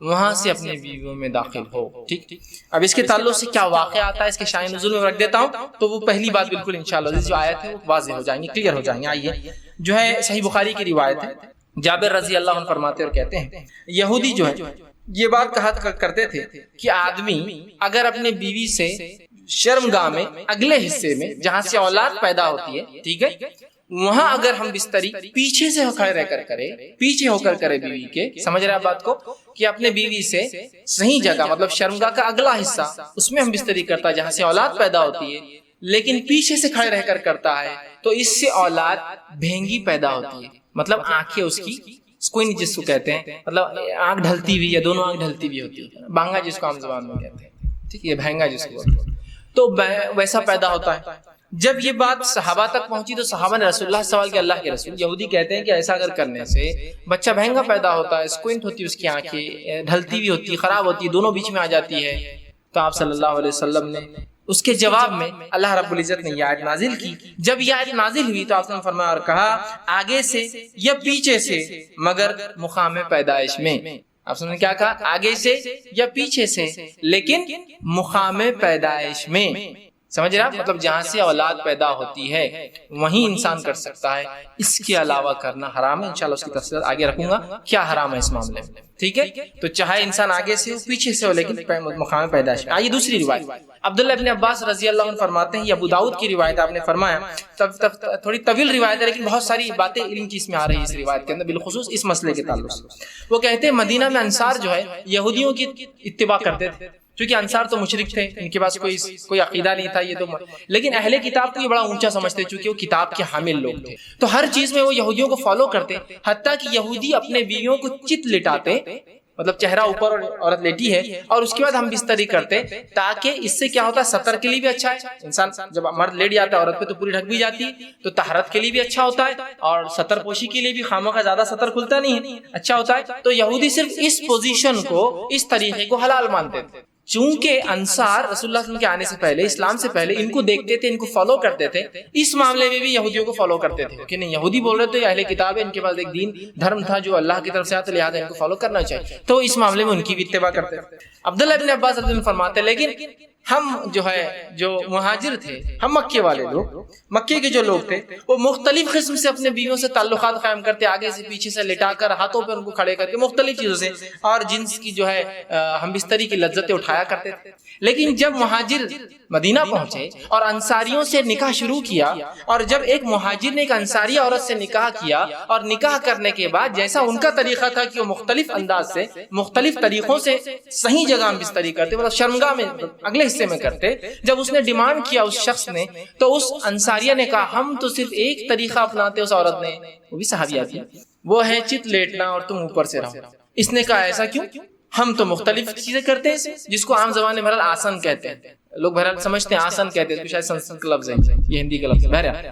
وہاں سے اپنے بیویوں میں داخل ہو. ٹھیک، اب اس کے تعلق سے کیا واقعہ آتا ہے اس کے شائن نزول میں رکھ دیتا ہوں، تو وہ پہلی بات بالکل انشاءاللہ جو آیت ہے وہ واضح ہو جائیں گی، کلیئر ہو جائیں گے. آئیے جو ہے صحیح بخاری کی روایت ہے، جابر رضی اللہ عنہ فرماتے اور کہتے ہیں یہودی جو ہے یہ بات کہا کرتے تھے کہ آدمی اگر اپنے بیوی سے شرمگاہ میں اگلے حصے میں جہاں سے اولاد پیدا ہوتی ہے، ٹھیک ہے، وہاں اگر ہم بستری پیچھے سے کھڑے رہ کر کرے، پیچھے ہو کر کرے بیوی کے، سمجھ رہے ہیں بات کو، کہ اپنے بیوی سے صحیح جگہ مطلب شرمگاہ کا اگلا حصہ اس میں ہم بستری کرتا ہے جہاں سے اولاد پیدا ہوتی ہے، لیکن پیچھے سے کھڑے رہ کر کرتا ہے تو اس سے اولاد بھینگی پیدا ہوتی ہے، مطلب آنکھیں اس کی سکوئن جس کو کہتے ہیں، مطلب آنکھ ڈھلتی ہوئی یا دونوں آنکھ ڈھلتی ہوئی ہوتی ہے، بانگا جس کو عام زبان میں کہتے ہیں، ٹھیک ہے، بھینگا جس کو کہتے ہیں، تو ویسا پیدا ہوتا ہے. جب یہ بات صحابہ تک پہنچی تو صحابہ نے رسول اللہ سوال کیا، اللہ کے رسول، یہودی کہتے ہیں کہ ایسا اگر کرنے سے بچہ بھینگا پیدا ہوتا ہے، سکوئنٹ ہوتی ہے اس کی آنکھیں، ڈھلتی ہوئی ہوتی ہے، خراب ہوتی ہے، دونوں بیچ میں آ جاتی ہے. تو آپ صلی اللہ علیہ وسلم نے اس کے جواب میں اللہ رب العزت نے یہ آیت نازل کی. جب یہ آیت نازل ہوئی تو آپ نے فرمایا اور کہا آگے سے یا پیچھے سے مگر مقام پیدائش میں. آپ نے کیا کہا؟ آگے سے یا پیچھے سے لیکن مقام پیدائش میں. سمجھ رہا؟ مطلب جہاں سے اولاد پیدا ہوتی ہے وہیں انسان کر سکتا ہے، اس کے علاوہ کرنا حرام ہے. انشاءاللہ اس کی تفصیلات آگے رکھوں گا کیا حرام ہے اس معاملے میں. ٹھیک ہے، تو چاہے انسان آگے سے ہو پیچھے سے ہو لیکن مقام پیدائش میں. آئیے دوسری روایت، عبداللہ ابن عباس رضی اللہ عنہ فرماتے ہیں، یہ ابو داؤد کی روایت، آپ نے فرمایا تھوڑی طویل روایت ہے لیکن بہت ساری باتیں علم کی اس میں آ رہی ہے اس روایت کے اندر، بالخصوص اس مسئلے کے تعلق سے. وہ کہتے ہیں مدینہ میں انصار جو ہے یہودیوں کی اتباع کرتے تھے، کیونکہ انصار تو مشرک تھے، ان کے پاس کوئی عقیدہ نہیں تھا، یہ تو لیکن اہل کتاب کو یہ بڑا اونچا سمجھتے چونکہ وہ کتاب کے حامل لوگ تھے، تو ہر چیز میں وہ یہودیوں کو فالو کرتے، حتیٰ کہ یہودی اپنے بیویوں کو چت لٹاتے، مطلب چہرہ اوپر اور عورت لیٹی ہے اور اس کے بعد ہم بستری کرتے، تاکہ اس سے کیا ہوتا ہے سطر کے لیے بھی اچھا ہے، انسان جب مرد لیٹ جاتا ہے عورت پہ تو پوری ڈھک بھی جاتی ہے، تو طہارت کے لیے بھی اچھا ہوتا ہے اور سطر پوشی کے لیے بھی خامہ کا زیادہ سطر کھلتا نہیں ہے، اچھا ہوتا ہے. تو یہودی صرف اس پوزیشن کو، اس طریقے کو حلال مانتے تھے. چونکہ انصار رسول اللہ صلی اللہ علیہ وسلم کے آنے سے پہلے، اسلام سے پہلے ان کو دیکھتے تھے، ان کو فالو کرتے تھے، اس معاملے میں بھی یہودیوں کو فالو کرتے تھے کہ نہیں یہودی بول رہے تھے اہل کتاب ہے، ان کے پاس ایک دین دھرم تھا جو اللہ کی طرف سے آتا، لہٰذا ان کو فالو کرنا چاہیے، تو اس معاملے میں ان کی بھی اتباع کرتے تھے. عبداللہ ابن عباس رضی اللہ عنہ فرماتے لیکن ہم جو مہاجر تھے، ہم مکے والے لوگ، مکے کے جو لوگ تھے وہ مختلف قسم سے اپنے بیویوں سے تعلقات قائم کرتے، آگے سے پیچھے سے لٹا کر ہاتھوں پہ ان کو کھڑے کر کے مختلف چیزوں سے، اور جنس کی جو ہے ہم بستری کی لذتیں اٹھایا کرتے تھے. لیکن جب مہاجر مدینہ پہنچے اور انصاریوں سے نکاح شروع کیا، اور جب ایک مہاجر نے ایک انصاری عورت سے نکاح کیا اور نکاح کرنے کے بعد جیسا ان کا طریقہ تھا کہ وہ مختلف انداز سے، مختلف طریقوں سے صحیح جگہ ہم بستری کرتے، مطلب شرمگاہ میں اگلے حصے میں کرتے، جب اس نے ڈیمانڈ کیا اس شخص نے، تو اس انصاریہ نے کہا ہم تو صرف ایک طریقہ اپناتے، اس عورت نے، وہ بھی صحابیہ تھی، وہ ہے چت لیٹنا اور تم اوپر سے رہو. اس نے کہا ایسا کیوں؟ ہم تو مختلف چیزیں کرتے ہیں، جس کو عام زبان میں بہرحال آسن کہتے ہیں، لوگ بہرحال سمجھتے ہیں آسن کہتے ہیں، شاید سنسکرت کا لفظ ہے، یہ ہندی کا لفظ ہے، بہرحال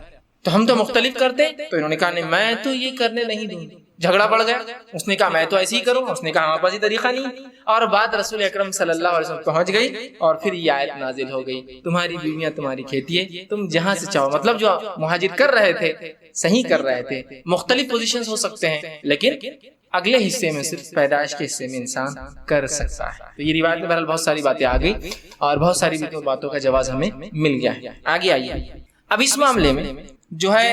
تو ہم تو مختلف کرتے ہیں. تو انہوں نے کہا نہیں میں تو یہ کرنے نہیں دوں گی. جھگڑا پڑ گیا، اس نے کہا میں تو ایسے ہی کروں، اس نے کہا ہمارے پاس یہ طریقہ نہیں، اور بات رسول اکرم صلی اللہ علیہ وسلم پہنچ گئی اور پھر یہ آیت نازل ہو گئی تمہاری بیویاں تمہاری کھیتی ہے، تم جہاں سے چاہو. مطلب جو مہاجر کر رہے تھے صحیح کر رہے تھے، مختلف پوزیشنز ہو سکتے ہیں لیکن اگلے حصے میں صرف پیدائش کے حصے میں انسان کر سکتا ہے. تو یہ روایت میں بہرحال بہت ساری باتیں آ گئی اور بہت ساری باتوں کا جواز ہمیں مل گیا ہے. آگے آئیے، اب اس معاملے میں جو ہے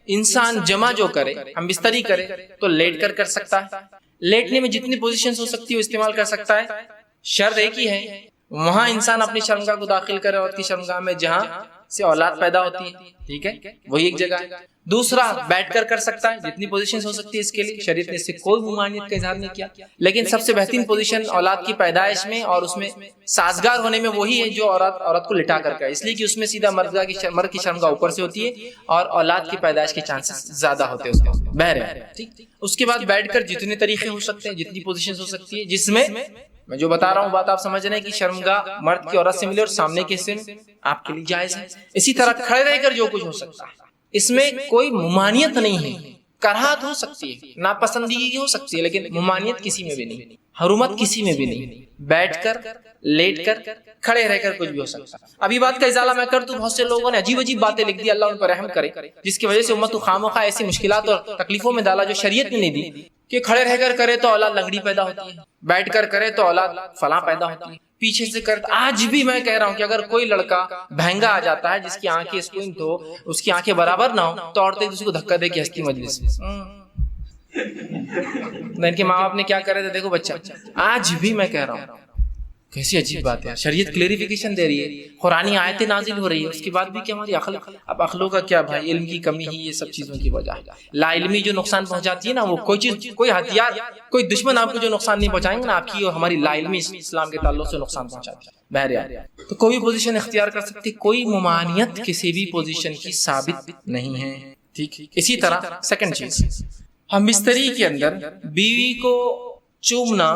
انسان جمع جو کرے، ہم بستری کرے تو لیٹ کر سکتا ہے، لیٹنے میں جتنی پوزیشنز ہو سکتی ہے وہ استعمال کر سکتا ہے. شرط ایک ہی ہے، وہاں انسان اپنی شرمگاہ کو داخل کرے عورت کی شرمگاہ میں جہاں سے اولاد پیدا ہوتی ہے، ٹھیک ہے، وہی ایک جگہ ہے. دوسرا بیٹھ کر سکتا ہے، جتنی پوزیشنز ہو سکتی ہے اس کے لیے شریعت نے اس سے کوئی ممانعت کا اظہار نہیں کیا، لیکن سب سے بہترین پوزیشن اولاد کی پیدائش میں اور اس میں سازگار ہونے میں وہی ہے جو عورت کو لٹا کر کا ہے، اس لیے کہ اس میں سیدھا مرد کی شرمگاہ اوپر سے ہوتی ہے اور اولاد کی پیدائش کے چانسز زیادہ ہوتے ہیں اس میں بہرحال. ٹھیک، اس کے بعد بیٹھ کر جتنے طریقے ہو سکتے ہیں، جتنی پوزیشنز ہو سکتی ہے، جس میں میں جو بتا رہا ہوں بات آپ سمجھ رہے ہیں کہ شرمگاہ مرد کی عورت سے ملے اور سامنے کے حصے میں آپ کے لیے جائز ہے. اسی طرح کھڑے رہ کر جو کچھ ہو سکتا ہے، اس میں کوئی ممانعت نہیں ہے. کراہت ہو سکتی ہے، ناپسندیدگی ہو سکتی ہے، لیکن ممانعت کسی میں بھی نہیں، حرمت کسی میں بھی نہیں. بیٹھ کر، لیٹ کر، کھڑے رہ کر کچھ بھی ہو سکتا ہے. ابھی بات کا ازالہ میں کر دوں، بہت سے لوگوں نے عجیب باتیں لکھ دی، اللہ ان پر رحم کرے، جس کی وجہ سے امت کو خواہ ایسی مشکلات اور تکلیفوں میں ڈالا جو شریعت نے نہیں دی. کہ کھڑے رہ کر کرے تو اولاد لنگڑی پیدا ہوتی ہے، بیٹھ کر کرے تو اولاد فلاں پیدا ہوتی ہے، پیچھے سے کرتا. آج بھی میں کہہ رہا ہوں کہ اگر کوئی لڑکا بہنگا آ جاتا ہے جس کی آنکھیں اسکوئنٹ ہو، اس کی آنکھیں برابر نہ ہو، تو عورتیں دوسرے کو دھکا دے کے ہنستی مجلس میں. ان کے ماں باپ نے کیا کرے تھے دیکھو بچہ. آج بھی میں کہہ رہا ہوں کیسی عجیب بات ہے. شریعت کلیریفیکیشن دے رہی ہے، قرآنی آیتیں نازل ہو رہی ہے، اس کے بعد بھی کہ ہماری عقل، اب عقلوں کا کیا بھائی، علم کی کمی ہی یہ سب چیزوں کی وجہ ہے. لا علمی جو نقصان پہنچاتی ہے نا، وہ کوئی چیز، کوئی ہتھیار، کوئی دشمن آپ کو جو نقصان نہیں پہنچائیں گے نا، آپ کی اور ہماری لا علمی اسلام کے تعلق سے نقصان پہنچاتی ہے. بہرحال تو کوئی پوزیشن اختیار کر سکتی، کوئی ممانعت کسی بھی پوزیشن کی ثابت نہیں ہے. ٹھیک، اسی طرح سیکنڈ چیز، ہم بستری کے اندر بیوی کو چومنا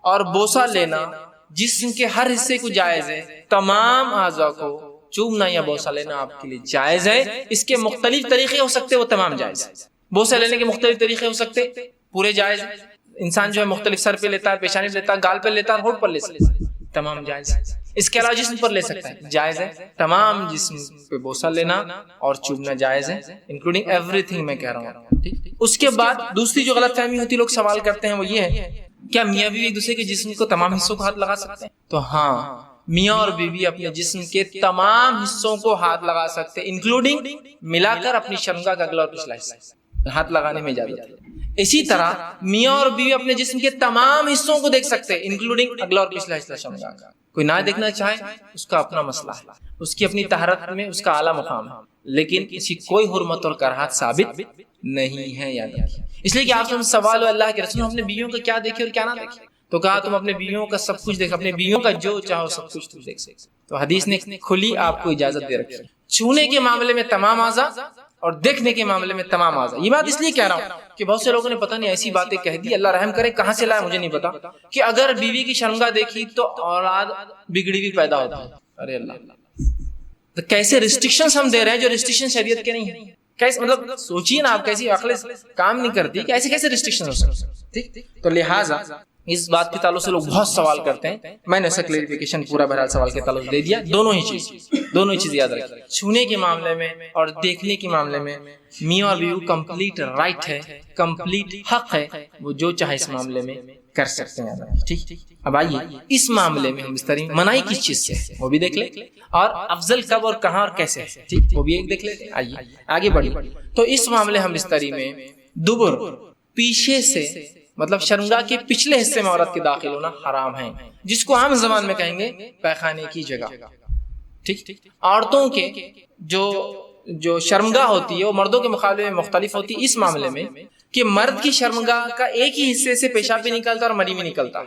اور بوسہ لینا جسم کے ہر حصے کو جائز ہے. تمام اعضاء کو چومنا یا بوسہ لینا آپ کے لیے جائز ہے. اس کے مختلف طریقے ہو سکتے، وہ تمام جائز ہے. بوسہ لینے کے مختلف طریقے ہو سکتے، پورے جائز. انسان جو ہے مختلف سر پہ لیتا ہے، پیشانی پہ لیتا ہے، گال پہ لیتا ہے، ہونٹ پر لے سکتا ہے، تمام جائز. اس کے علاوہ جسم پر لے سکتا ہے، جائز ہے. تمام جسم پہ بوسہ لینا اور چومنا جائز ہے، انکلوڈنگ ایوری تھنگ میں کہہ رہا ہوں. ٹھیک، اس کے بعد دوسری جو غلط فہمی ہوتی ہے، لوگ سوال کرتے ہیں، وہ یہ ہے کیا میاں بیوی ایک دوسرے کے جسم کو تمام حصوں کو ہاتھ لگا سکتے ہیں؟ تو ہاں، میاں اور بیوی اپنے جسم کے تمام حصوں کو ہاتھ لگا سکتے، انکلوڈنگ ملا کر اپنی شرمگاہ کا اگلا اور پچھلا حصہ ہاتھ لگانے میں اجازت ہے. اسی طرح میاں اور بیوی اپنے جسم کے تمام حصوں کو دیکھ سکتے، انکلوڈنگ اگلا اور پچھلا حصہ شرمگاہ کا. کوئی نہ دیکھنا چاہے اس کا اپنا مسئلہ ہے، اس کی اپنی طہارت میں اس کا اعلیٰ مقام ہے، لیکن اس کی کوئی حرمت اور کراہت ثابت نہیں ہے. یاد رکھیے، اس لیے کہ آپ سے سوال اللہ کے رسول اپنے بیویوں کا کیا دیکھے اور کیا نہ دیکھے، تو کہا تم اپنے بیویوں کا سب کچھ دیکھ، اپنے بیویوں کا جو چاہو سب کچھ تم دیکھ سکتے. تو حدیث نے کھلی آپ کو اجازت دے رکھی، چھونے کے معاملے میں تمام اعضاء اور دیکھنے کے معاملے میں تمام اعضاء. یہ بات اس لیے کہہ رہا ہوں کہ بہت سے لوگوں نے پتہ نہیں ایسی باتیں کہہ دی، اللہ رحم کرے، کہاں سے لایا مجھے نہیں پتا، کہ اگر بیوی کی شرمگاہ دیکھی تو اولاد بگڑی ہوئی پیدا ہوتی ہے. ارے اللہ، تو کیسے ریسٹرکشنز ہم دے رہے ہیں جو ریسٹرکشن شریعت کے نہیں ہیں. کیسے، مطلب سوچیے نا آپ، کیسی عقل کام نہیں کرتی کہ ایسے کیسے ریسٹرکشن ہو سکتے. ٹھیک، تو لہٰذا اس بات کے تعلق سے لوگ بہت سوال کرتے ہیں. میں نے اسے کلیریفیکیشن پورا بہرحال سوال کے تعلق دے دیا. دونوں ہی چیز یاد رکھیں، چھونے کے معاملے میں اور دیکھنے کے معاملے میں میاں اور بیوی کمپلیٹ رائٹ ہے، کمپلیٹ حق ہے، وہ جو چاہے اس معاملے میں کر سکتے ہیں. ٹھیک، اب آئیے اس معاملے میں ہم اس طرح منائی کس چیز سے وہ بھی دیکھ لیں، اور افضل کب اور کہاں اور کیسے، ٹھیک، وہ بھی ایک دیکھ لیتے ہیں. آئیے آگے بڑھیے. تو اس معاملے ہم اس طرح میں دبر، پیچھے سے، مطلب شرمگاہ کے پچھلے حصے میں عورت کے داخل ہونا حرام ہے، جس کو عام زبان میں کہیں گے پیخانے کی جگہ. ٹھیک، عورتوں کے جو شرمگاہ ہوتی ہے وہ مردوں کے مقابلے میں مختلف ہوتی ہے اس معاملے میں کہ مرد کی شرمگاہ کا ایک ہی حصے سے پیشاب بھی نکلتا اور منی بھی نکلتا،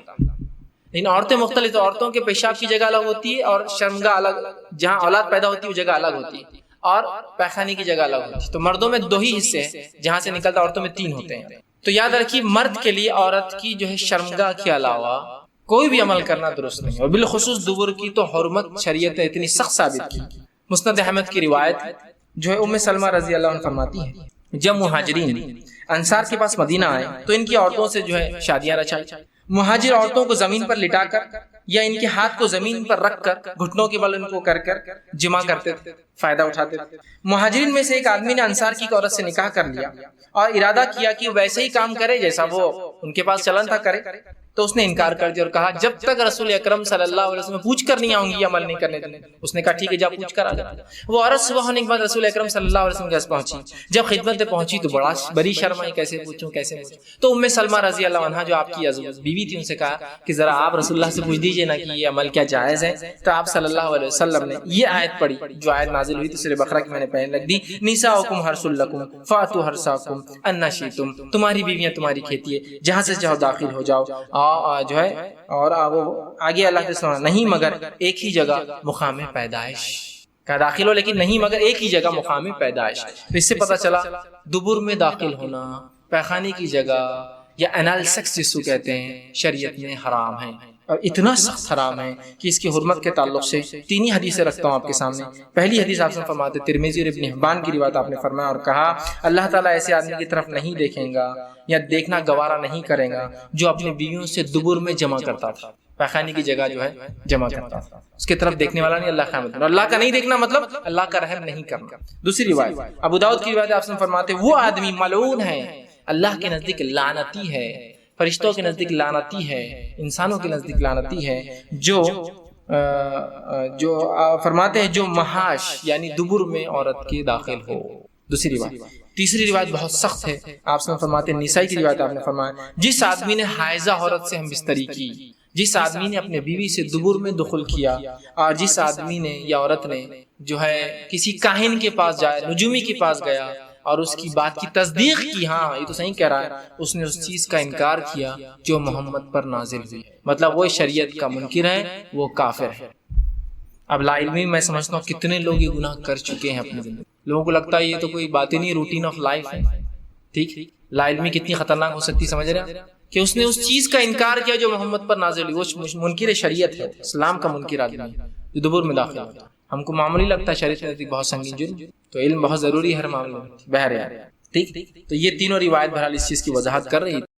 لیکن عورتیں مختلف. تو عورتوں کے پیشاب کی جگہ الگ ہوتی ہے اور شرمگاہ الگ، جہاں اولاد پیدا ہوتی ہے وہ جگہ الگ ہوتی ہے، اور پیخانے کی جگہ الگ ہوتی ہے. تو مردوں میں 2 ہی حصے ہیں جہاں سے نکلتا، عورتوں میں 3 ہوتے ہیں. تو یاد رکھیے مرد کے لیے عورت کی جو ہے شرمگاہ کے علاوہ کوئی بھی عمل کرنا درست نہیں، اور بالخصوص دبر کی تو حرمت شریعت نے اتنی سخت ثابت کی. مسند احمد کی روایت جو ہے ام سلمہ رضی اللہ عنہ فرماتی ہے، جب مہاجرین انصار کے پاس مدینہ آئے تو ان کی عورتوں سے جو ہے شادیاں رچائی. مہاجر عورتوں کو زمین پر لٹا کر یا ان کے ہاتھ کو زمین پر رکھ کر گھٹنوں کے بل ان کو کر جمع کرتے تھے، فائدہ اٹھاتے تھے. مہاجرین میں سے ایک آدمی نے انصار کی عورت سے نکاح کر لیا اور ارادہ کیا کہ ویسے ہی کام کرے جیسا وہ ان کے پاس چلن تھا کرے. تو اس نے انکار کر دیا اور کہا جب تک رسول اکرم صلی اللہ علیہ وسلم پوچھ کر نہیں آؤں گی یہ عمل نہیں کرنے دیں. اس نے کہا ٹھیک ہے جا پوچھ کر آ جا. وہ عورت صبح ہونے کے بعد رسول اکرم صلی اللہ علیہ وسلم کے پاس پہنچی. جب خدمت میں پہنچی تو بڑی شرم آئی, کیسے پوچھوں. تو ام سلمہ رضی اللہ عنہا جو آپ کی بیوی تھی ان سے کہا کہ ذرا آپ رسول اللہ سے پوچھ دیجئے نا کہ یہ عمل کیا جائز ہے. تو آپ صلی اللہ علیہ وسلم نے یہ آیت پڑھی جو آیت نازل ہوئی تھی سورہ بقرہ کی, میں نے پہلے رکھ دی, نساؤکم حرث لکم فاتوا حرثکم ان شئتم. تمہاری بیویاں تمہاری کھیتی ہے, جہاں سے چاہو داخل ہو جاؤ. جو ہے اور آگے اللہ کے سنا نہیں مگر ایک ہی جگہ مقام پیدائش کا داخل ہو, لیکن نہیں مگر ایک ہی جگہ مقام پیدائش. تو اس سے پتہ چلا دبر میں داخل ہونا, پیخانے کی جگہ یا انال سیکس جس کو کہتے ہیں, شریعت میں حرام ہے اور اتنا سخت حرام ہے کہ اس کی حرمت کے تعلق سے 3 حدیثیں رکھتا ہوں آپ کے سامنے. پہلی حدیث آپ سے فرماتے ترمذی اور ابن حبان کی روایت آپ نے فرمایا اور کہا اللہ تعالیٰ ایسے آدمی کی طرف نہیں دیکھیں گا یا دیکھنا گوارا نہیں کرے گا جو اپنی بیویوں سے دبر میں جمع کرتا تھا, پیخانے کی جگہ جو ہے جمع کرتا تھا. اس کی طرف دیکھنے والا نہیں اللہ کا مطلب, اللہ کا نہیں دیکھنا مطلب اللہ کا رحم نہیں کرنا. دوسری روایت ابو داؤد کی روایت آپ سے فرماتے وہ آدمی ملعون ہے, اللہ کے نزدیک لعنتی ہے, فرشتوں کے نزدیک لعنتی ہے, انسانوں کے نزدیک لعنتی ہے, جو فرماتے ہیں جو محاش یعنی دبر میں عورت کے داخل ہو. دوسری روایت. تیسری روایت بہت سخت ہے, آپ سے فرماتے ہیں نسائی کی روایت آپ نے فرمایا جس آدمی نے حائضہ عورت سے ہم بستری کی, جس آدمی نے اپنے بیوی سے دبر میں دخل کیا, اور جس آدمی نے یا عورت نے جو ہے کسی کاہن کے پاس جایا, نجومی کے پاس گیا اور اس کی بات کی تصدیق کی, ہاں یہ تو صحیح کہہ رہا ہے, اس نے اس چیز کا انکار کیا جو محمد پر نازل ہوئی, مطلب وہ شریعت کا منکر ہے, وہ کافر ہے. اب لا علمی میں سمجھتا ہوں کتنے لوگ یہ گناہ کر چکے ہیں اپنی زندگی. لوگوں کو لگتا ہے یہ تو کوئی بات ہی نہیں, روٹین آف لائف ہے. ٹھیک, لا علمی کتنی خطرناک ہو سکتی, سمجھ رہے ہیں کہ اس نے اس چیز کا انکار کیا جو محمد پر نازل ہوئی. وہ منکر شریعت ہے, اسلام کا منکر آدمی ہے جو دبر میں داخل ہوتا ہے. ہم کو معمولی لگتا ہے, شریعت میں بہت سنگین جرم, تو علم بہت ضروری ہے ہر معاملے میں. بہرحال ٹھیک, تو یہ تینوں روایت بہرحال اس چیز کی وضاحت کر رہی